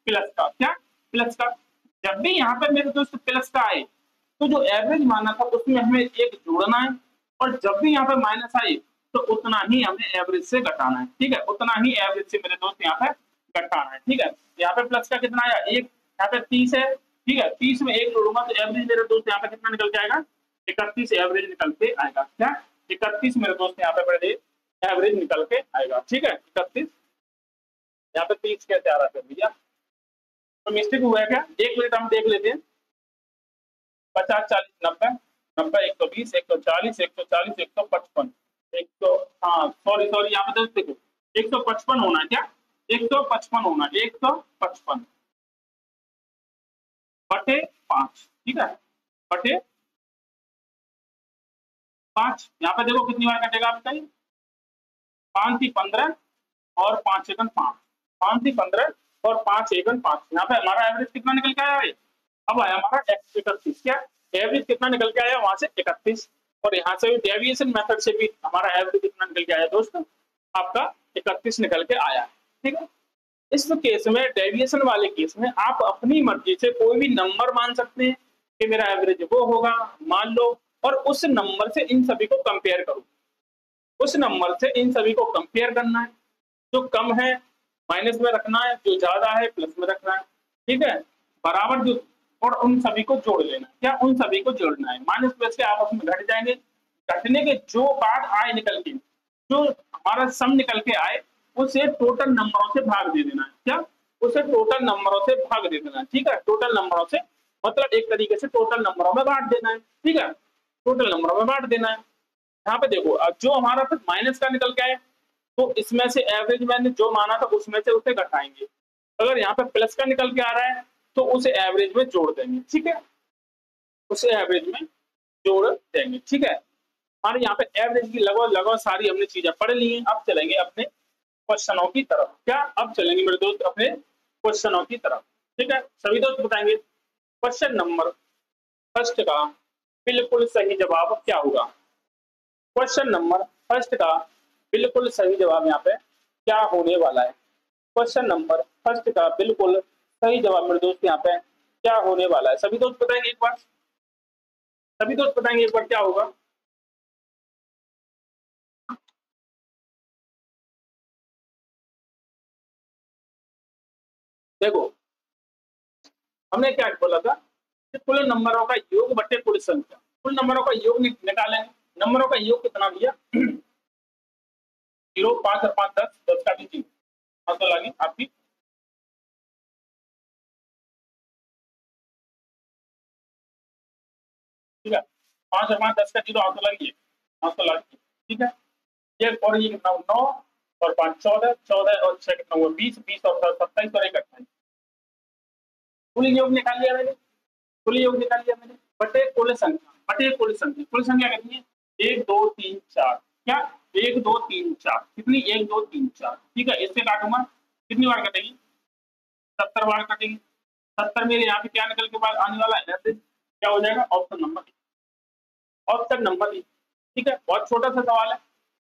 प्लस का, क्या प्लस का। जब भी यहाँ पे मेरे दोस्त प्लस का आए तो जो एवरेज माना था उसमें हमें एक जोड़ना है, और जब भी यहाँ पे माइनस आए तो उतना ही हमें एवरेज से घटाना है, ठीक है, उतना ही एवरेज से मेरे दोस्त यहाँ पे घटाना है, ठीक है। यहाँ पे प्लस का कितना आया, एक, यहाँ पे 30 है, ठीक है, 30 में एक जोड़ूंगा तो एवरेज मेरे दोस्त यहाँ पे कितना निकल के आएगा, 31 एवरेज निकल के आएगा, क्या 31 मेरे दोस्त यहाँ पे बड़े एवरेज निकल के आएगा, ठीक है, 31, यहाँ पे 30 कैसे आ रहा है भैया, तो मिस्टेक हुआ है क्या, एक मिनट हम देख लेते हैं, 50 40 90 90 120 140 140 155 100, हाँ सॉरी सॉरी यहाँ पे देखो 155 होना है, क्या 155 होना है, 155 बटे 5, ठीक है, बटे 5, यहाँ पे देखो कितनी बार कटेगा आप बताइए, 5 थी 15 और 5 एकन 5, 5 थी 15 और 5 एकन 5, यहाँ पे हमारा एवरेज कितना निकल के आया है, अब आया हमारा 31, क्या एवरेज कितना निकल के आया वहां से 31, और यहाँ से भी डेविएशन मेथड से भी हमारा एवरेज कितना निकल के आया दोस्तों, आपका 31 निकल के आया, ठीक है। इस केस में डेविएशन वाले केस में आप अपनी मर्जी से कोई भी नंबर मान सकते हैं कि मेरा एवरेज वो होगा, मान लो, और उस नंबर से इन सभी को कंपेयर करो, उस नंबर से इन सभी को कंपेयर करना है, जो कम है माइनस में रखना है, जो ज्यादा है प्लस में रखना है, ठीक है, बराबर जो, और उन सभी को जोड़ लेना है, क्या उन सभी को जोड़ना है, माइनस प्लस के आपस में घट जाएंगे, घटने के जो बाद आए निकल के, जो हमारा सम निकल के आए उसे टोटल नंबरों से भाग दे देना है, क्या उसे टोटल नंबरों से भाग दे देना है, ठीक है, टोटल नंबरों से, मतलब एक तरीके से टोटल नंबरों में बांट देना है, ठीक है, टोटल नंबरों में बांट देना है। यहाँ पे देखो अब जो हमारा फिर माइनस का निकल के आए तो इसमें से एवरेज मैंने जो माना था उसमें से उसे घटाएंगे, अगर यहाँ पे प्लस का निकल के आ रहा है तो उसे एवरेज में जोड़ देंगे, ठीक है, उसे एवरेज में जोड़ देंगे, ठीक है। हमारे यहाँ पे एवरेज की लगभग लगभग सारी हमने चीजें पढ़ ली हैं, अब चलेंगे अपने क्वेश्चनों की तरफ, क्या अब चलेंगे मेरे दोस्त अपने क्वेश्चनों की तरफ, ठीक है, सभी दोस्त बताएंगे क्वेश्चन नंबर फर्स्ट का बिल्कुल सही जवाब क्या होगा, क्वेश्चन नंबर फर्स्ट का बिल्कुल सही जवाब यहाँ पे क्या होने वाला है, क्वेश्चन नंबर फर्स्ट का बिल्कुल सही जवाब मेरे दोस्त यहाँ पे क्या होने वाला है, सभी दोस्त बताएंगे एक बार, सभी दोस्त बताएंगे एक बार क्या होगा, देखो हमने क्या बोला था कि कुल नंबरों का योग बटे कुल संख्या, कुल नंबरों का योग निकालेंगे, नंबरों का योग कितना भैया 0 5 और 5 10 10 का भी 0, तो लगी आपकी, ठीक है, 5 और 5 10 का 0 तो लगी, तो लगी, ठीक है, ये और ये कितना 9 और 5 14 14 और 6 कितना हुआ 20 20 और 27 और 1 28, कुल योग निकाल लिया मैंने, कुल योग निकाल लिया मैंने, बटे कुल संख्या, बटे कुल संख्या, कुल संख्या कितनी है 1 2 3 4, क्या 1 2 3 4 कितनी 1 2 3 4, ठीक है, इससे काटूंगा कितनी बार कटेगी 70 बार कटेगी, 70 मेरे यहाँ पे क्या निकल के बाद आने वाला है क्या हो जाएगा option number, option number A, ठीक है, बहुत छोटा सा सवाल है,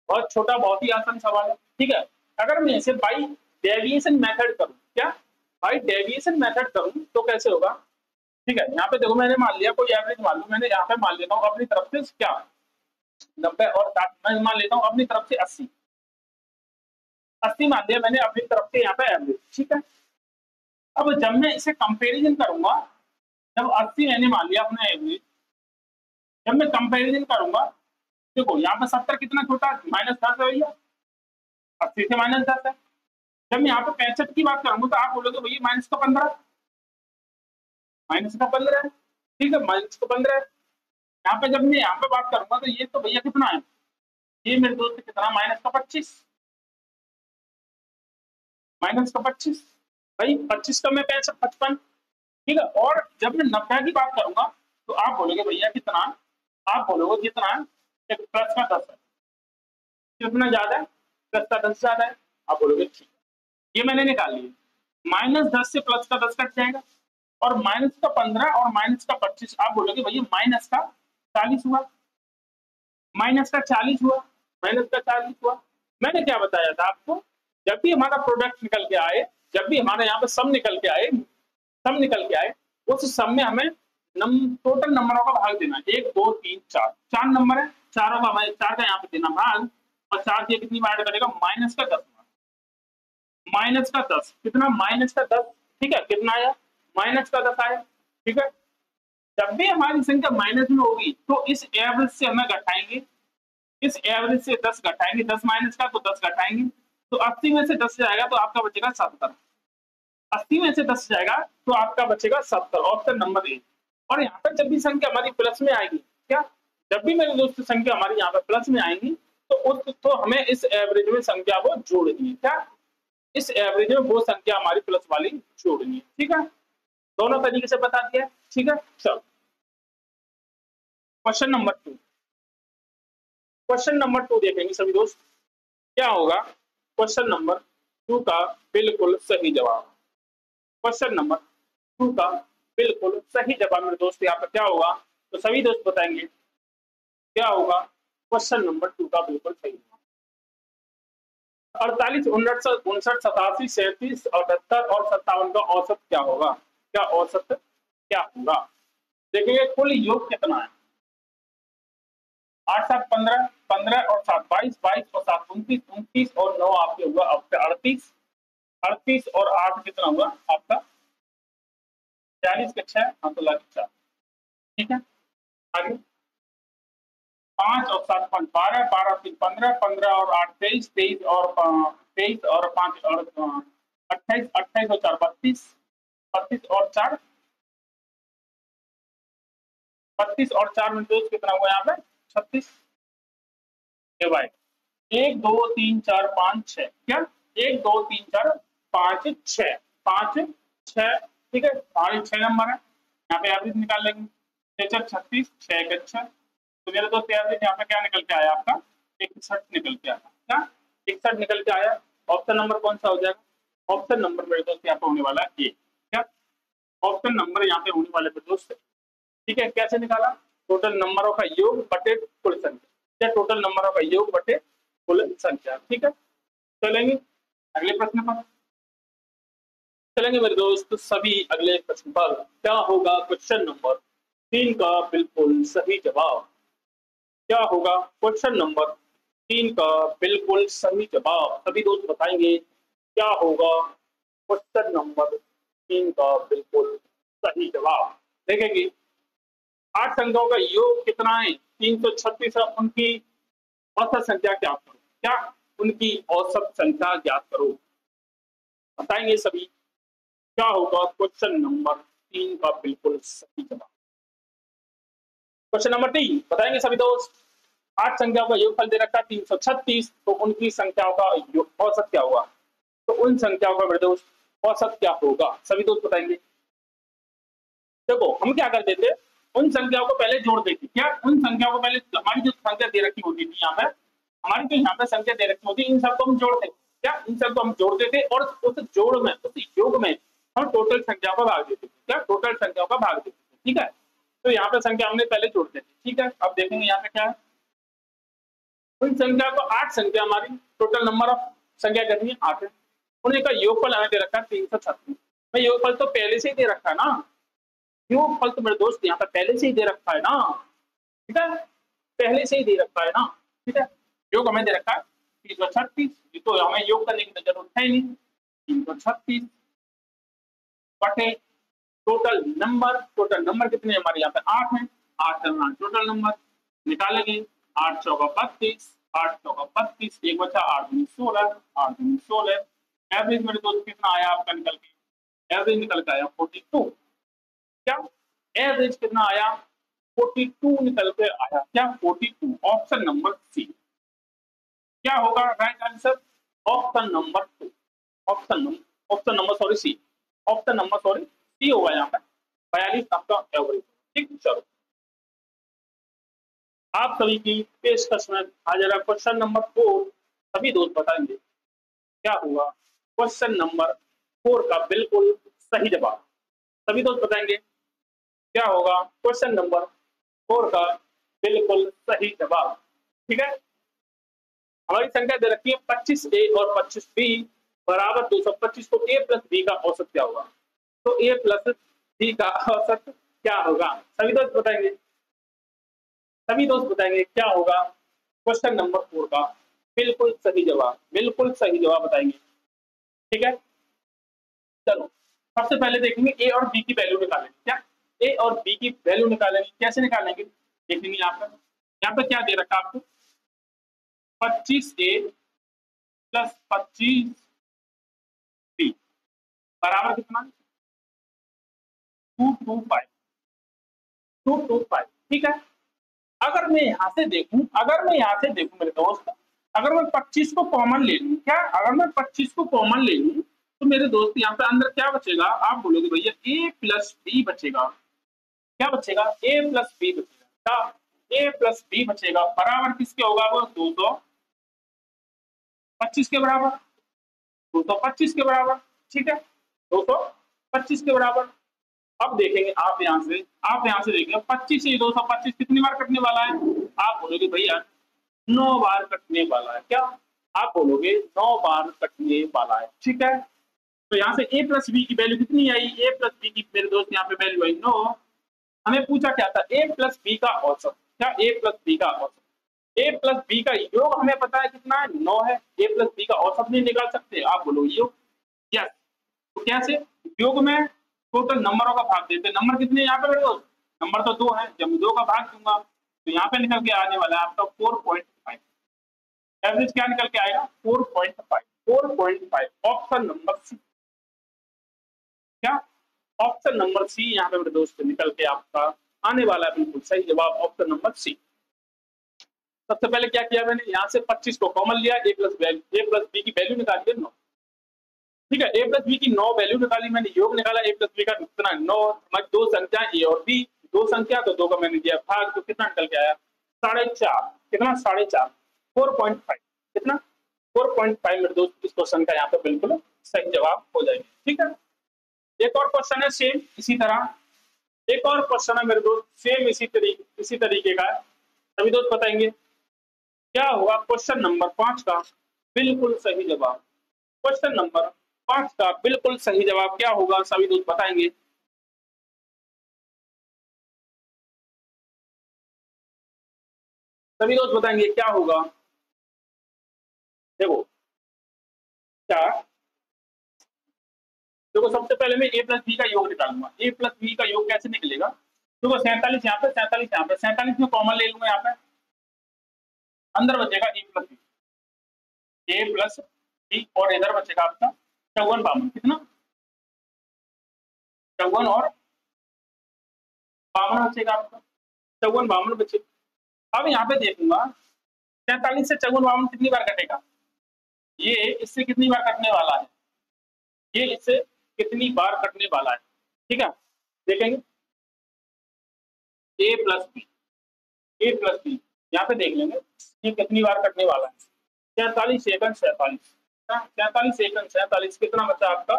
बहुत छोटा बहुत ही आसान सवाल है, ठीक है। अगर मैं इसे बाई डेविएशन मेथड करूं, क्या बाई डेविएशन मेथड करूं तो कैसे होगा, ठीक है, यहाँ पे देखो मैंने मान लिया कोई एवरेज मान लूं, मैंने यहाँ पे मान लेता हूँ अपनी तरफ से क्या 90 और 60, मैं मान लेता हूँ अपनी तरफ से 80 80 मान लिया मैंने अपनी तरफ से यहाँ पे एवरेज, ठीक है। अब जब मैं इसे कंपेरिजन करूंगा, जब 80 मैंने मान लिया अपना एवरेज, जब मैं कंपेरिजन करूंगा देखो यहाँ पे 70 कितना छोटा -10 है भैया, 80 से -10 है, जब मैं यहाँ पे 65 की बात करूंगा तो आप बोलोगे भैया माइनस का 15, माइनस का 15 है, ठीक है, माइनस का 15 है, यहाँ पे जब मैं यहाँ पे बात करूंगा तो ये तो भैया कितना है, ये मेरे दोस्त कितना माइनस का 25, माइनस का 25 भाई 25 का मैं 55, ठीक है, और जब मैं 90 की बात करूंगा तो आप बोलोगे भैया कितना, आप बोलोगे कितना प्लस का 10 है, कितना ज्यादा है प्लस का 10 ज्यादा है, आप बोलोगे ठीक है, ये मैंने निकाल लिया, -10 से प्लस का 10 कट जाएगा, और माइनस का 15 और माइनस का 25 आप बोलोगे भैया माइनस का 40 हुआ, माइनस का 40 हुआ, माइनस का 40 हुआ। मैंने क्या बताया था आपको, जब भी हमारा प्रोडक्ट निकल के आए, जब भी हमारे यहाँ पे सम निकल के आए, सम निकल के आए, उस सम में हमें टोटल नंबरों का भाग देना है, 1 2 3 4 4 नंबर है, चारों का भाई 4 का यहाँ पे देना भाग, और 4 से कितनी बार ऐड करेगा, माइनस का 10, माइनस का 10 कितना, माइनस का 10। ठीक है, कितना आया, माइनस का 10 आया। ठीक है, जब भी हमारी संख्या माइनस में होगी तो इस एवरेज से हमें घटाएंगे, इस एवरेज से 10 घटाएंगे, 10 माइनस का तो 10 घटाएंगे, तो 80 में से 10 जाएगा तो आपका बचेगा 70, 80 में से 10 जाएगा तो आपका बचेगा 70, ऑप्शन नंबर ए। और यहाँ पर जब भी संख्या हमारी प्लस में आएगी, क्या, जब भी मेरे दोस्त संख्या हमारी यहाँ पर प्लस में आएंगी तो हमें इस एवरेज में संख्या को जोड़नी है, क्या, इस एवरेज में वो संख्या हमारी प्लस वाली जोड़नी है। ठीक है, दोनों तरीके से बता दिया। ठीक है, चलो क्वेश्चन नंबर 2, क्वेश्चन नंबर 2 देखेंगे सभी दोस्त, क्या होगा क्वेश्चन नंबर 2 का बिल्कुल सही जवाब। क्वेश्चन नंबर 2 का बिल्कुल सही जवाब मेरे दोस्त यहाँ पर क्या होगा, तो सभी दोस्त बताएंगे क्या होगा क्वेश्चन नंबर 2 का बिल्कुल सही जवाब। 48, 59, 87, 37, 78 और 57 का औसत क्या होगा, क्या औसत क्या होगा। देखिए कुल योग कितना है, 8 7 15, 15 और 7 22, 22 और 7 29, 29 और 9 आपके हुआ आपका 38, 38 और 8 कितना हुआ आपका 40 के 6, हाँ तो लग 4। ठीक है, आगे 5 और 7 5 12, 12 3 15, 15 और 8 23, 23 और 23 और 5 और 28, 28 और 4 32, 32 और 4 32 और 4 में दोस्त कितना हुआ यहाँ पे 36 डिवाइड 1 2 3 4 5 6, क्या 1 2 3 4 5 6 5 6। ठीक है, हमारे 6 नंबर है, यहाँ पे एवरेज निकाल लेंगे, 6 36, 6 के 6, तो मेरे दोस्त एवरेज यहाँ पे क्या निकल के आया आपका 61 निकल के आया, क्या 61 निकल के आया। ऑप्शन नंबर कौन सा हो जाएगा, ऑप्शन नंबर मेरे दोस्त यहाँ पे होने वाला है ए, क्या ऑप्शन नंबर यहाँ पे होने वाले मेरे दोस्त। ठीक है, कैसे निकाला, टोटल नंबरों का योग बटे कुल संख्या, क्या टोटल नंबरों का योग बटे कुल संख्या। ठीक है, चलेंगे अगले प्रश्न पर, चलेंगे मेरे दोस्त सभी अगले प्रश्न पर, क्या होगा क्वेश्चन नंबर 3 का बिल्कुल सही जवाब, क्या होगा क्वेश्चन नंबर 3 का बिल्कुल सही जवाब, सभी दोस्त बताएंगे क्या होगा क्वेश्चन नंबर 3 का बिल्कुल सही जवाब। देखेंगे 8 संख्याओं का योग कितना है 336 है, उनकी औसत संख्या क्या करो, क्या उनकी औसत संख्या ज्ञात करो, बताएंगे सभी क्या होगा क्वेश्चन नंबर 3 का बिल्कुल सही जवाब। क्वेश्चन नंबर 3 बताएंगे सभी दोस्त, 8 संख्याओं का योगफल दे रखा है 336, तो उनकी संख्याओं का औसत क्या होगा, तो उन संख्याओं का मेरे दोस्त औसत क्या होगा, सभी दोस्त बताएंगे। देखो हम क्या करते थे, उन संख्याओं को पहले जोड़ देते, क्या उन संख्याओं को पहले, हमारी जो संख्या दे रखी होती थी यहाँ पे, हमारी जो यहाँ पे संख्या दे रखी होती इन सबको हम जोड़ते, क्या इन सबको हम जोड़ते थे और उस जोड़ में, उस योग में हम टोटल संख्याओं का भाग देते थे, क्या टोटल संख्याओं का भाग देते थे। ठीक है, तो यहाँ पे संख्या हमने पहले जोड़ दी थी। ठीक है, अब देखेंगे यहाँ पे क्या है, उन संख्या को 8 संख्या हमारी टोटल नंबर ऑफ संख्या कितनी है 8 है, उन्हीं का योगफल हमें दे रखा है 336, मैं योगफल तो पहले से ही दे रखा है ना, योगफल तो मेरे दोस्त यहाँ पे पहले से ही दे रखा है ना। ठीक है, पहले से ही दे रखा है ना। ठीक है, योग हमें दे रखा है 336, तो हमें योग करने की तो जरूरत है नहीं, 336 बटे टोटल नंबर कितने हमारे यहाँ पे 8 है, 8 टोटल नंबर निकालेंगे, 8 चौका 32, 8 चौका 32, एक बचा 8 दूनी 16, 8 दूनी 16, एवरेज मेरे दोस्त कितना आया आपका निकल के, एवरेज निकल के आया 42, क्या एवरेज कितना आया 42 निकल के आया, क्या 42, ऑप्शन नंबर सी, क्या होगा right answer, option number 2, option number sorry C, option number sorry C होगा यहाँ पे 42 आपका एवरेज। ठीक, चलो आप सभी की पेशकश में आ जाएगा क्वेश्चन नंबर 4, सभी दोस्त बताएंगे क्या हुआ क्वेश्चन नंबर 4 का बिल्कुल सही जवाब, सभी दोस्त बताएंगे क्या होगा क्वेश्चन नंबर 4 का बिल्कुल सही जवाब। ठीक है, हमारी संख्या दे रखी है 25a और 25b बराबर 225, तो a प्लस b का औसत क्या होगा, तो a प्लस b का औसत क्या होगा, सभी दोस्त बताएंगे सभी दोस्त बताएंगे क्या होगा क्वेश्चन नंबर 4 का बिल्कुल सही जवाब, बिल्कुल सही जवाब बताएंगे। ठीक है, चलो सबसे पहले देखेंगे ए और बी की वैल्यू निकालेंगे। क्या ए और बी की वैल्यू निकालेंगे, कैसे निकालेंगे देखेंगे। यहाँ पे क्या दे रखा आपको, 25 ए प्लस 25 बी बराबर कितना, 225, 225। ठीक है, अगर मैं यहाँ से देखूं, मेरे दोस्त, अगर मैं 25 को कॉमन ले लूं, क्या अगर मैं 25 को कॉमन ले लूं तो मेरे दोस्त यहाँ पे अंदर क्या बचेगा, आप बोलोगे भैया ए प्लस बी बचेगा। क्या बचेगा, ए प्लस बी बचेगा। क्या ए प्लस बी बचेगा बराबर किसके होगा, वो 225 के बराबर, 225 के बराबर। ठीक है, 225 के बराबर। अब देखेंगे आप यहाँ से देखेंगे 25 से 225 कितनी बार कटने वाला है, आप बोलोगे भैया 9 बार कटने वाला है। क्या आप बोलोगे 9 बार कटने वाला है। ठीक है, तो यहाँ से a प्लस बी की वैल्यू कितनी आई, a प्लस बी की मेरे दोस्त यहाँ पे वैल्यू आई 9। हमें पूछा क्या था, a प्लस बी का औसत। क्या a प्लस बी का औसत, a प्लस बी का योग हमें पता है कितना है, 9 है। a प्लस बी का औसत नहीं निकाल सकते, आप बोलो योग। यस, तो कैसे, योग में टोटल नंबरों का भाग देते, नंबर कितने यहाँ पे मेरे दोस्त, नंबर तो 2 है, जब मैं 2 का भाग दूंगा तो यहाँ पे निकल के आने वाला है आपका 4.5। एवरेज क्या निकल के आएगा, 4.5, 4.5। Option number C. क्या ऑप्शन नंबर सी यहाँ पे मेरे दोस्त निकल के आपका आने वाला है बिल्कुल सही जवाब, ऑप्शन नंबर सी। सबसे पहले क्या किया मैंने, यहाँ से 25 को कॉमन लिया, ए प्लस बी की वैल्यू निकाली 9। ठीक है, ए प्लस बी की 9 वैल्यू निकाली मैंने, योग निकाला ए प्लस बी का कितना 9, दो संख्या ए और बी, दो संख्या तो 2 का मैंने दिया भाग, तो कितना निकल के आया 4.5। कितना 4.5, 4.5 कितना 4.5 मेरे दोस्त, इस क्वेश्चन का यहाँ पे बिल्कुल सही जवाब हो जाएगा। ठीक है, एक और क्वेश्चन है सेम इसी तरह, एक और क्वेश्चन है मेरे दोस्त सेम इसी तरीके का है, सभी दोस्त बताएंगे क्या होगा क्वेश्चन नंबर 5 का बिल्कुल सही जवाब। क्वेश्चन नंबर 5 का बिल्कुल सही जवाब क्या होगा, सभी दोस्त बताएंगे। सभी दोस्त बताएंगे क्या होगा, देखो क्या, देखो सबसे पहले मैं ए प्लस बी का योग निकालूंगा। ए प्लस बी का योग कैसे निकलेगा, देखो 47 यहाँ पे, 47 यहाँ पे, 47 में कॉमन ले लूंगा, यहाँ पे अंदर बचेगा ए प्लस बी और इधर बचेगा आपका 54 52, कितना 54 और 52 बचेगा आपका, 54 52 बचे। अब यहाँ पे देखूंगा 47 से 54 52 कितनी बार कटेगा, ये इससे कितनी बार कटने वाला है, ये इससे कितनी बार कटने वाला है। ठीक है, देखेंगे ए प्लस बी यहाँ पे देख लेंगे ये कितनी बार कटने वाला है। 47 सेकंड 47, 47 सेकंड 47 कितना बचा आपका,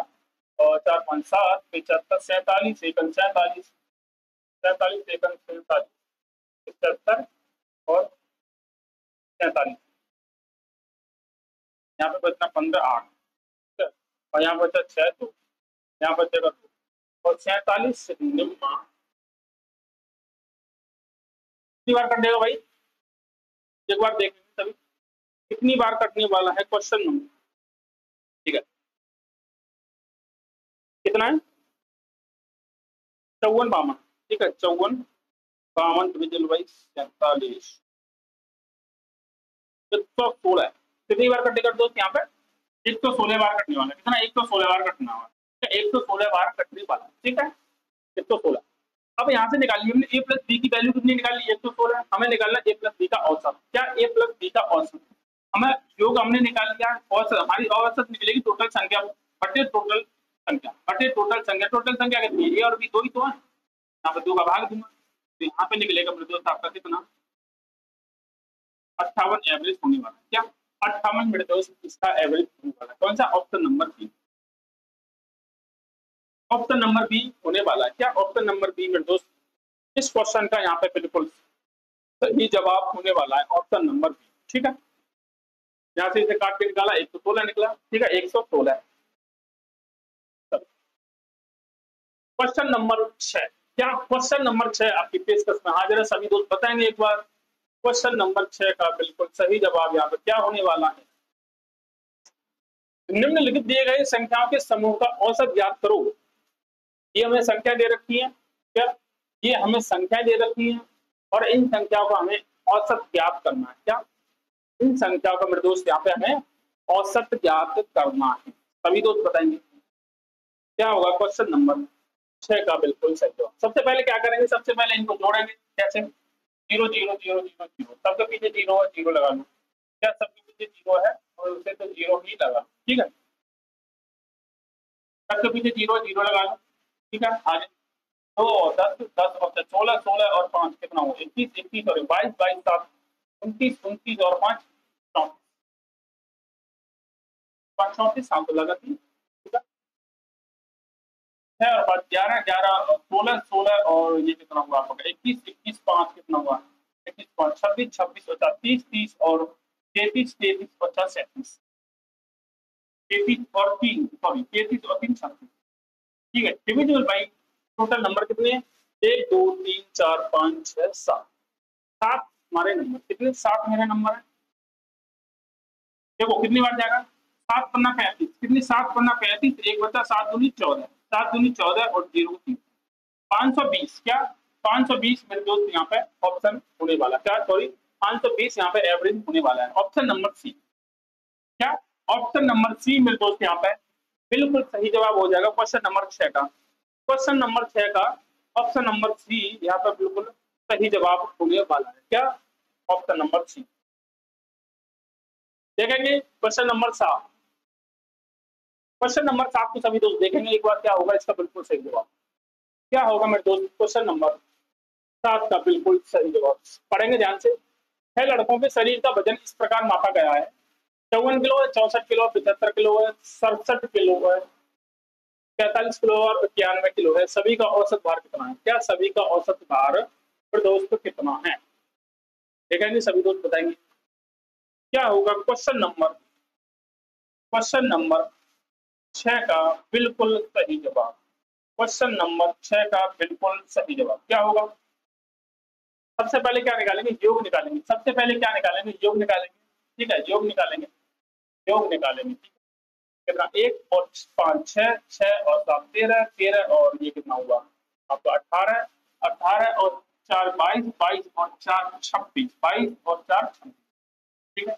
और 4 5 7 75, 47 सेकंड 47, 47 सेकंड 47, 75 और 47, यहाँ पे बचना 15 8, और यहाँ बचा 6 2, यहाँ बचेगा 2, और 47 से निम्मा कितनी बार कट देगा भाई, एक बार देखेंगे सभी कितनी बार कटने वाला है क्वेश्चन नंबर। ठीक है, कितना है 54 52, ठीक है 54 52 डिविजन बाई 47 116, कितनी बार कटेगा दोस्त यहाँ पे 116 बार कटने वाला है, कितना 116 बार कटने वाला है, 116 बार कटने वाला। ठीक है 116। अब यहाँ से निकालिए हमने ए प्लस बी की वैल्यू कितनी निकाली 116, हमें निकालना ए प्लस बी का औसत। क्या ए प्लस बी का औसत, हमें योग हमने निकाल लिया, औसत हमारी औसत निकलेगी टोटल संख्या बटे टोटल संख्या बटे टोटल संख्या, टोटल संख्या कितनी है, ए और बी दो ही तो है, यहाँ पे 2 का भाग दूंगा तो यहाँ पे निकलेगा मेरे दोस्त आपका कितना 58 एवरेज होने वाला। क्या 58 मेरे दोस्त इसका एवरेज होने वाला, कौन सा option number B, option number B होने वाला है। क्या ऑप्शन नंबर बी मेरे दोस्त इस क्वेश्चन का यहाँ पे बिल्कुल सही जवाब होने वाला है, ऑप्शन नंबर बी। ठीक है, यहाँ से इसे काट के निकाला 116 निकला। ठीक है 116। क्वेश्चन नंबर 6, क्या क्वेश्चन नंबर 6 आपकी पेशकश में हाजिर है, सभी दोस्त बताएंगे एक बार क्वेश्चन नंबर 6 का बिल्कुल सही जवाब यहाँ पे क्या होने वाला है, निम्नलिखित दिए गए संख्याओं के समूह का औसत ज्ञात करो। ये हमें संख्या दे रखी है क्या, ये हमें संख्या दे रखी है और इन संख्याओं का हमें औसत ज्ञात करना है। क्या, इन संख्याओं का मेरे दोस्त यहाँ पे हमें औसत ज्ञात करना है। सभी दोस्त बताएंगे क्या होगा क्वेश्चन नंबर 6 का बिल्कुल सही जवाब। सबसे पहले क्या करेंगे, सबसे पहले इनको जोड़ेंगे। कैसे, 0 0 0 0 0, सबके पीछे 0 है 0 लगा लो। क्या सबके पीछे 0 है और उसे तो 0 ही लगा लो। ठीक है, सबके पीछे 0 0 लगा लो। ठीक है, आगे 2 और 10 10 और 16 16 और 5 कितना हो, 21 21 और 22 22 7 29 29 और 5 34 5 34 7 लगा 3। ठीक है, 6 और 5 11 11 और 16 16 और ये कितना हुआ आपका 21 21 5 कितना हुआ 21 5 26 26 और 30 30 और 33 33 और 37 33 और 3 सॉरी 33 और 3 36। ठीक है, डिविजिबल बाई टोटल नंबर कितने हैं, 1 2 3 4 5 6 7 7 हमारे नंबर कितने, 7 मेरे नंबर है। देखो कितनी बार जाएगा, 7 पन्ना 35 कितनी, 7 पन्ना 35 एक बचा 7 दूनी 14 7 दूनी 14 और 0 3 520। क्या 520 मेरे दोस्त यहाँ पे ऑप्शन होने वाला, क्या सॉरी 520 यहाँ पे एवरेज होने वाला है। ऑप्शन नंबर सी, क्या ऑप्शन नंबर सी मेरे दोस्त यहाँ पे बिल्कुल सही जवाब हो जाएगा क्वेश्चन नंबर 6 का। क्वेश्चन नंबर 6 का ऑप्शन नंबर सी यहाँ पे बिल्कुल सही जवाब होने वाला है। क्या ऑप्शन नंबर सी। देखेंगे क्वेश्चन नंबर 7, क्वेश्चन नंबर 7 को सभी दोस्त देखेंगे एक बार क्या होगा इसका बिल्कुल सही जवाब क्या होगा मेरे दोस्त। क्वेश्चन नंबर 7 का बिल्कुल सही जवाब पढ़ेंगे ध्यान से। 6 लड़कों के शरीर का वजन इस प्रकार मापा गया है, 54 किलो है, 64 किलो, 75 किलो है, 67 किलो है, 45 किलो और 91 किलो है। सभी का औसत भार कितना है, क्या सभी का औसत भार फिर दोस्तों कितना है, देखेंगे सभी दोस्त बताएंगे क्या होगा। क्वेश्चन नंबर 6 का बिल्कुल सही जवाब, क्वेश्चन नंबर 6 का बिल्कुल सही जवाब क्या होगा। सबसे पहले क्या निकालेंगे, योग निकालेंगे। सबसे पहले क्या निकालेंगे, योग निकालेंगे। ठीक है, योग निकालेंगे, योग निकालेंगे। ठीक है, कितना 1 और 5 6 6 और 7 13 13 और ये कितना हुआ आपका 18 18 और 4 22 22 और 4 26 22 और 4 26। ठीक है,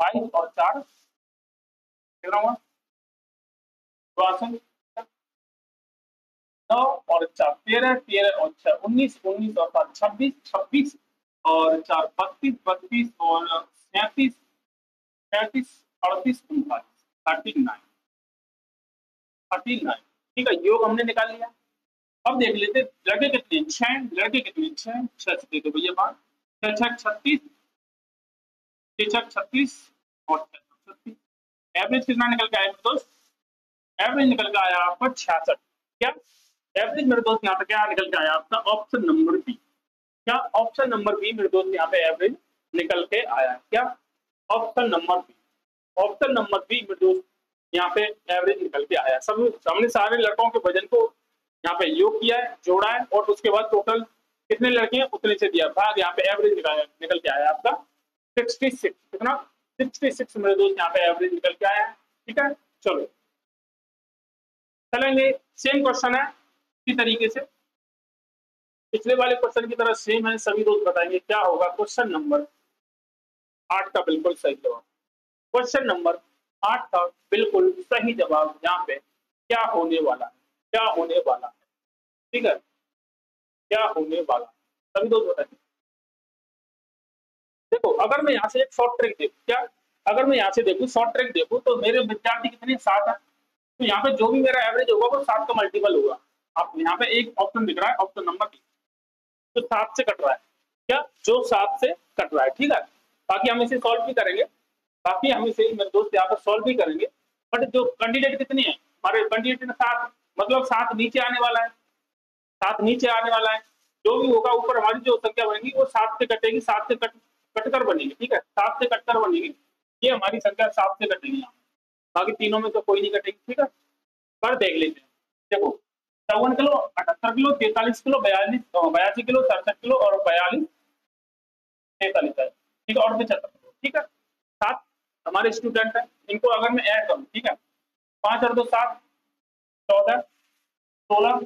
22 और 4 कितना हुआ 62, 9 और 4 13 13 और 6 19 19 और 5 26 26 और 4 32 32 और 37 37 38 39 39 39। ठीक है, योग हमने निकाल लिया। अब देख लेते लड़के कितने, 6 लड़के कितने, 6 6 से देखो भैया बात 6 6 36 6 6 36 और 6 36। एवरेज कितना निकल के आया मेरे दोस्त, एवरेज निकल के आया आपका 66। क्या एवरेज मेरे दोस्त यहाँ पे क्या निकल के आया आपका ऑप्शन नंबर बी। क्या ऑप्शन नंबर बी मेरे दोस्त यहाँ पे एवरेज निकल के आया। क्या option number B, option number B मेरे दोस्त यहाँ पे एवरेज निकल के आया। सब हमने सारे लड़कों के वजन को यहाँ पे योग किया है, जोड़ा है और उसके बाद टोटल कितने लड़के हैं उतने से दिया भाग, यहाँ पे एवरेज निकल के आया आपका 66। कितना 66 मेरे दोस्त यहाँ पे एवरेज निकल के आया है। ठीक है, चलो चलेंगे, सेम क्वेश्चन है इसी तरीके से पिछले वाले क्वेश्चन की तरह सेम है। सभी दोस्त बताएंगे क्या होगा क्वेश्चन नंबर 8 का बिल्कुल सही जवाब। क्वेश्चन नंबर 8 का बिल्कुल सही जवाब यहाँ पे क्या होने वाला है, क्या होने वाला है। ठीक है, क्या होने वाला है सभी दोस्त बताएंगे। देखो अगर मैं यहाँ से एक शॉर्ट ट्रिक देखूं, क्या अगर मैं यहाँ से देखूं शॉर्ट ट्रिक देखूं तो मेरे विद्यार्थी कितने 7 है, तो यहाँ पे जो भी मेरा एवरेज होगा वो 7 का मल्टीपल होगा। आप यहाँ पे एक ऑप्शन दिख रहा है ऑप्शन नंबर 3 तो 7 से कट रहा है, क्या जो 7 से कट रहा है। ठीक है, बाकी हम इसे सॉल्व भी करेंगे, बाकी हम इसे मेरे दोस्त यहाँ पर सॉल्व भी करेंगे। बट जो कैंडिडेट कितनी है हमारे कैंडिडेट 7 मतलब 7 नीचे आने वाला है, 7 नीचे आने वाला है। जो भी होगा ऊपर हमारी जो संख्या बनेगी वो 7 से कटेगी, 7 से कटकर बनेगी। ठीक है, 7 से कटकर बनेगी, ये हमारी संख्या 7 से कटेगी यहाँ, बाकी तीनों में तो कोई नहीं कटेगी। ठीक है, पर देख लेते हैं। देखो 54 kilo 78 kilo 43 kilo 82 kilo 67 kilo और 42 43 है, ठीक है, और 75, ठीक है। 7 हमारे स्टूडेंट है, इनको अगर मैं ऐड करूँ, ठीक है, 5 और 2 7, 14, 16,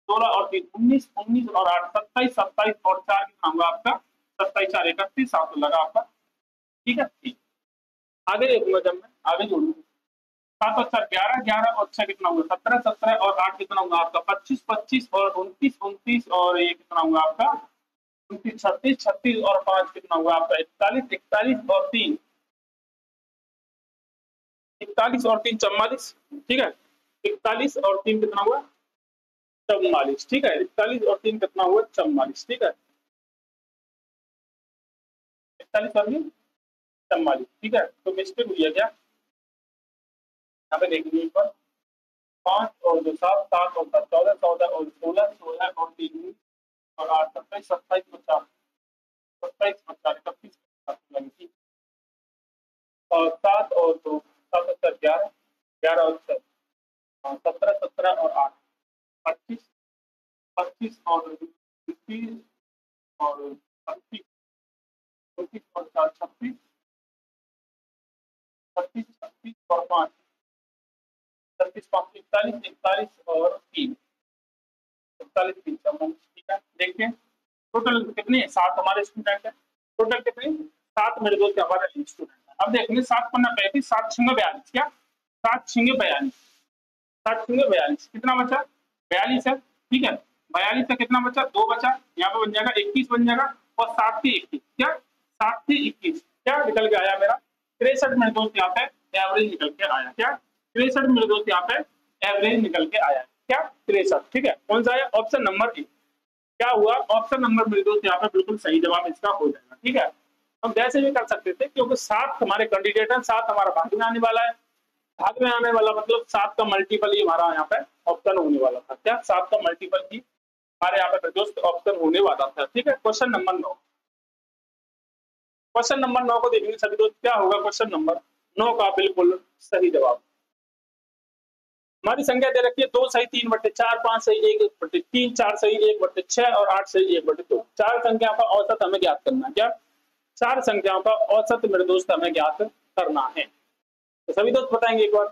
16 और 3 19, 19 और 8 27, 27 और 4 कितना होगा आपका, 27 4 31, 7 लगा आपका, ठीक है। ठीक, आगे देखूंगा जब मैं आगे जोड़ूंगा, 7 और 4 11, 11 और 6 कितना होगा 17, 17 और 8 कितना होगा आपका 25, 25 और 29, 29 और ये कितना होगा आपका 29, 36, 36 और 5 कितना होगा आपका 41, 41 और 3 41 और 3 44, ठीक है, 41 और 3 कितना हुआ 44, ठीक है, 41 और 3 कितना हुआ 44, ठीक है, 41 और 3 44, ठीक है। तो मिस्टेक हुई है क्या, यहाँ पे देखेंगे एक बार, 5 और 2 7, 7 और 7 14, 14 और 16, 16 और 3 और 8 27, 27 50, 27 50 31 50, और 7 और 2 7 और 11, 11 और 6 17, 17 और 8 25, 25 और 30 और 30, 29 और 4 36, 36, 36 और 5 36, 5 41, 41 और 3 41, 3 44, ठीक है। देखिए टोटल कितने 7 हमारे स्टूडेंट है, टोटल कितने 7 मेरे दोस्त हमारे स्टूडेंट है। अब देखेंगे 7 पन्ना 35, 7 6 42, क्या 7 6 42, 7 6 42 कितना बचा 42 है, ठीक है, 42 का कितना बचा 2 बचा, यहाँ पे बन जाएगा 21 बन जाएगा, और 7 थी 21, क्या 7 थी 21, क्या निकल के आया मेरा 63 मेरे दोस्त यहाँ पे एवरेज निकल के आया, क्या 63 मेरे दोस्त यहाँ पे एवरेज निकल के आया, क्या 63, ठीक है। कौन सा आया ऑप्शन नंबर ए, क्या हुआ ऑप्शन नंबर मेरे दोस्त यहाँ पे बिल्कुल सही जवाब इसका हो जाएगा, ठीक है। हम वैसे भी कर सकते थे क्योंकि 7 हमारे कैंडिडेट है, 7 हमारा भाग में आने वाला है, भाग में आने वाला मतलब 7 का मल्टीपल ही हमारा यहाँ पे ऑप्शन होने वाला था, क्या 7 का मल्टीपल ही हमारे यहाँ पे दोस्त ऑप्शन होने वाला था, ठीक है। क्वेश्चन नंबर 9, क्वेश्चन नंबर 9 को देखेंगे सभी दोस्त, क्या होगा क्वेश्चन नंबर 9 का बिल्कुल सही जवाब। हमारी संख्या दे रखी है 2 सही 3 बट्टे 4, 5 सही 1 1 बट्टे 3, 4 सही 1 बट्टे 6 और 8 सही 1 बट्टे 2। चार संख्याओं का औसत हमें ज्ञात करना है, क्या चार संख्याओं का औसत मेरे दोस्त हमें ज्ञात करना है। तो सभी दोस्त बताएंगे एक बार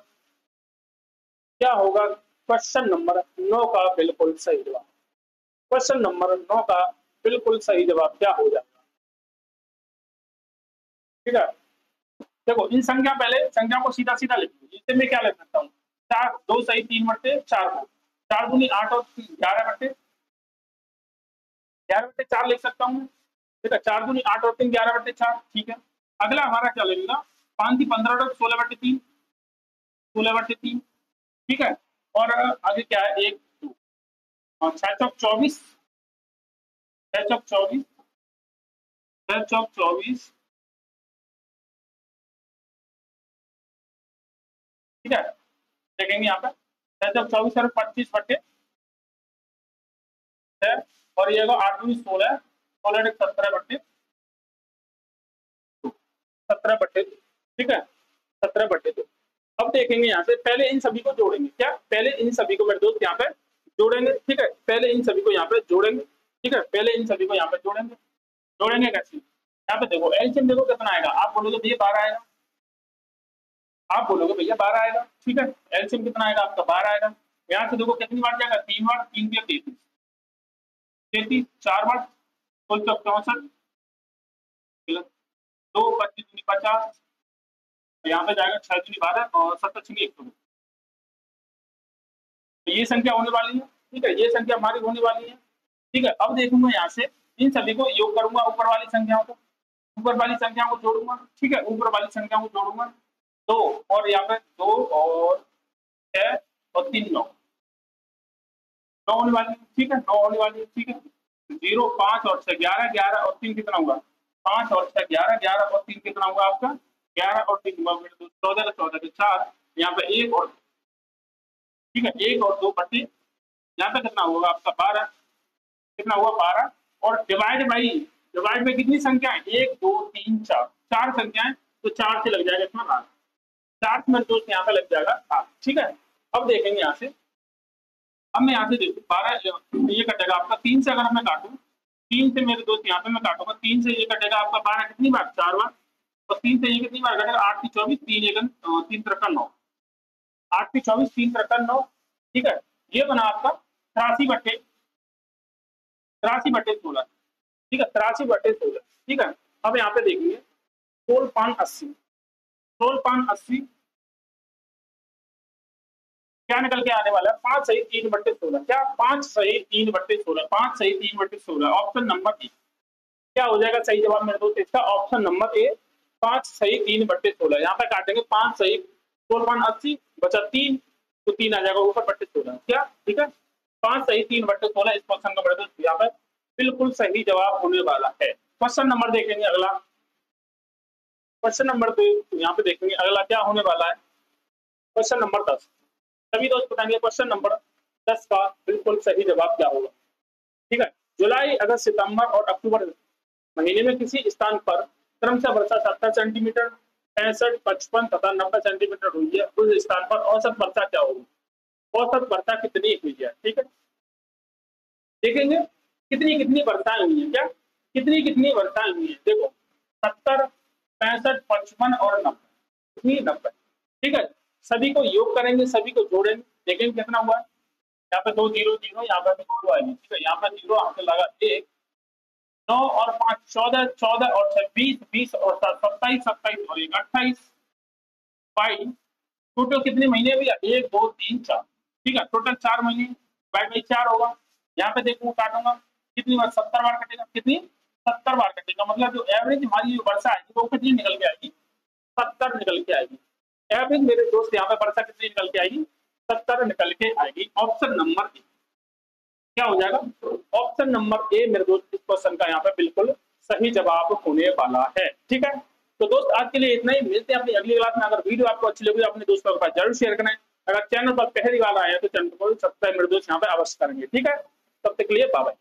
क्या होगा क्वेश्चन नंबर 9 का बिल्कुल सही जवाब। क्वेश्चन नंबर 9 का बिल्कुल सही जवाब क्या हो जाएगा, ठीक है। देखो इन संख्या पहले संख्या को सीधा सीधा लिख लो, इससे मैं क्या लिख सकता हूँ 4 2 सही 3 बट्टे 4 को 4 दूनी 8 और 11 बट्टे 4 लिख सकता हूँ, ठीक है। 4 दूनी 8 और 3 11 बट्टे 4, ठीक है। अगला हमारा क्या लगेगा 5 थी 15 और 16 बट्टे 3 16 बट्टे 3, ठीक है। और आगे क्या है 1 2 और 6 चौक 24 6 चौक 24 6 चौक 24, ठीक है। देखेंगे यहाँ पे 6 चौक 24 और 25 बट्टे है, और ये 8 दूनी 16 16 17 बट्टे 17 बट्टे, ठीक है 17 बट्टे 2। अब देखेंगे यहाँ से पहले इन सभी को जोड़ेंगे, क्या पहले इन सभी को मेरे दोस्त यहाँ पे जोड़ेंगे, ठीक है। पहले इन सभी को यहाँ पे जोड़ेंगे, ठीक है। पहले इन सभी को यहाँ पे जोड़ेंगे, जोड़ेंगे कैसे यहाँ पे देखो एलसीएम देखो कितना आएगा, आप बोलोगे भैया 12 आएगा, आप बोलोगे भैया 12 आएगा, ठीक है। एलसीएम कितना आएगा आपका 12 आएगा। यहाँ से देखो कितनी बार जाएगा 3 बार, 3 के 33 33 4 बार कुल 64 2 25 50, यहाँ पे जाएगा 6 दूनी 12 और 7 छीनी 1 तो ये संख्या होने वाली है, ठीक है। ये संख्या हमारी होने वाली है, ठीक है। अब देखूंगा यहाँ से इन सभी को योग करूंगा ऊपर वाली संख्याओं को, ऊपर वाली संख्याओं को जोड़ूंगा, ठीक है। ऊपर वाली संख्याओं को जोड़ूंगा 2 और यहाँ पे 2 और 6 और 3 9 होने वाली है, ठीक है 9 होने वाली है, ठीक है। 0 5 और 6 11 11 और 3 कितना होगा 5 और 6 11 11 और 3 कितना होगा आपका 11 और 3 14 14 के 4, यहाँ पे 1 और, ठीक है 1 और 2 बट्टे यहाँ पे कितना होगा आपका 12, कितना हुआ 12 और डिवाइड में कितनी संख्या है 1 2 3 4 4 संख्याएं, तो 4 से लग जाएगा इसमें 8, 4 में दोस्त यहाँ पे लग जाएगा 8, ठीक है। अब देखेंगे यहाँ से, अब मैं यहाँ से देखू 12 ये कटेगा आपका 3 से अगर मैं काटूं 3 से मेरे दोस्त यहाँ पे मैं काटूंगा, 3 से ये कटेगा आपका 12 कितनी बार, 4 बार, और 3 से ये कितनी बार कटेगा, 8 की 24, 3 त्रिका 9, 8 की 24, 3 त्रिका 9, ठीक है। ये बना आपका 83/16, ठीक है, 83/16, ठीक है। अब यहाँ पे देखिए 16/80, 16/80 क्या निकल के आने वाला है, 5 सही 3/16, क्या 5 सही 3/16, 5 सही 3/16, ऑप्शन नंबर ए क्या हो जाएगा सही जवाब मेरे दोस्त इसका, ऑप्शन नंबर ए 5 सही 3/16। यहाँ पे काटेंगे 5 सही 16/80 बचा 3, तो 3 आ जाएगा ऊपर बट्टे 16, क्या ठीक है, 5 सही 3/16 इस क्वेश्चन का मेरे दोस्त यहाँ पे बिल्कुल सही जवाब होने वाला है। क्वेश्चन नंबर देखेंगे अगला, क्वेश्चन नंबर 2 यहाँ पे देखेंगे अगला क्या होने वाला है, क्वेश्चन नंबर 10। सभी दोस्त बताएंगे क्वेश्चन नंबर 10 का बिल्कुल सही जवाब क्या होगा, ठीक है। जुलाई, अगस्त, सितंबर और अक्टूबर महीने में किसी स्थान पर क्रमशः वर्षा 70 सेंटीमीटर, 65, 55 तथा 90 सेंटीमीटर हुई है, उस स्थान पर औसत वर्षा क्या होगी, औसत वर्षा कितनी हुई है, ठीक है। देखेंगे कितनी कितनी वर्षाएं हुई है, क्या कितनी कितनी वर्षाएं हुई है, देखो 70, 65, 55 और 90, 90, ठीक है। सभी को योग करेंगे, सभी को जोड़ेंगे, देखेंगे कितना हुआ, यहाँ पे 2 0 0, यहाँ पे 2 आएगी, ठीक है। यहाँ पे 0 हमसे लगा 1, 9 और 5 14, 14 और 6 20, 20 और 7 27, 27 और 1 28, 22, टोटल कितने महीने भैया, 1 2 3 4, ठीक है, टोटल 4 महीने, बाई 4 होगा। यहाँ पे देखूंगा काटूंगा कितनी बार, 70 बार कटेगा, कितनी 70 बार कटेगा, मतलब जो एवरेज हमारी वर्षा आएगी वो कितनी निकल के आएगी, 70 निकल के आएगी। एवरेज मेरे दोस्त यहाँ पे वर्षा कितनी निकल के आएगी, 70 निकल के आएगी। ऑप्शन नंबर ए क्या हो जाएगा, ऑप्शन नंबर ए मेरे दोस्त इस क्वेश्चन का यहाँ पे बिल्कुल सही जवाब होने वाला है, ठीक है। तो दोस्त आज के लिए इतना ही, मिलते हैं अपनी अगली क्लास में। अगर वीडियो आपको अच्छी लगी अपने दोस्तों के पास जरूर शेयर करें, अगर चैनल पर पहली बार आए हैं तो चैनल को सब्सक्राइब मेरे दोस्त यहाँ पे अवश्य करेंगे, ठीक है। तब तक के लिए बाय बाय।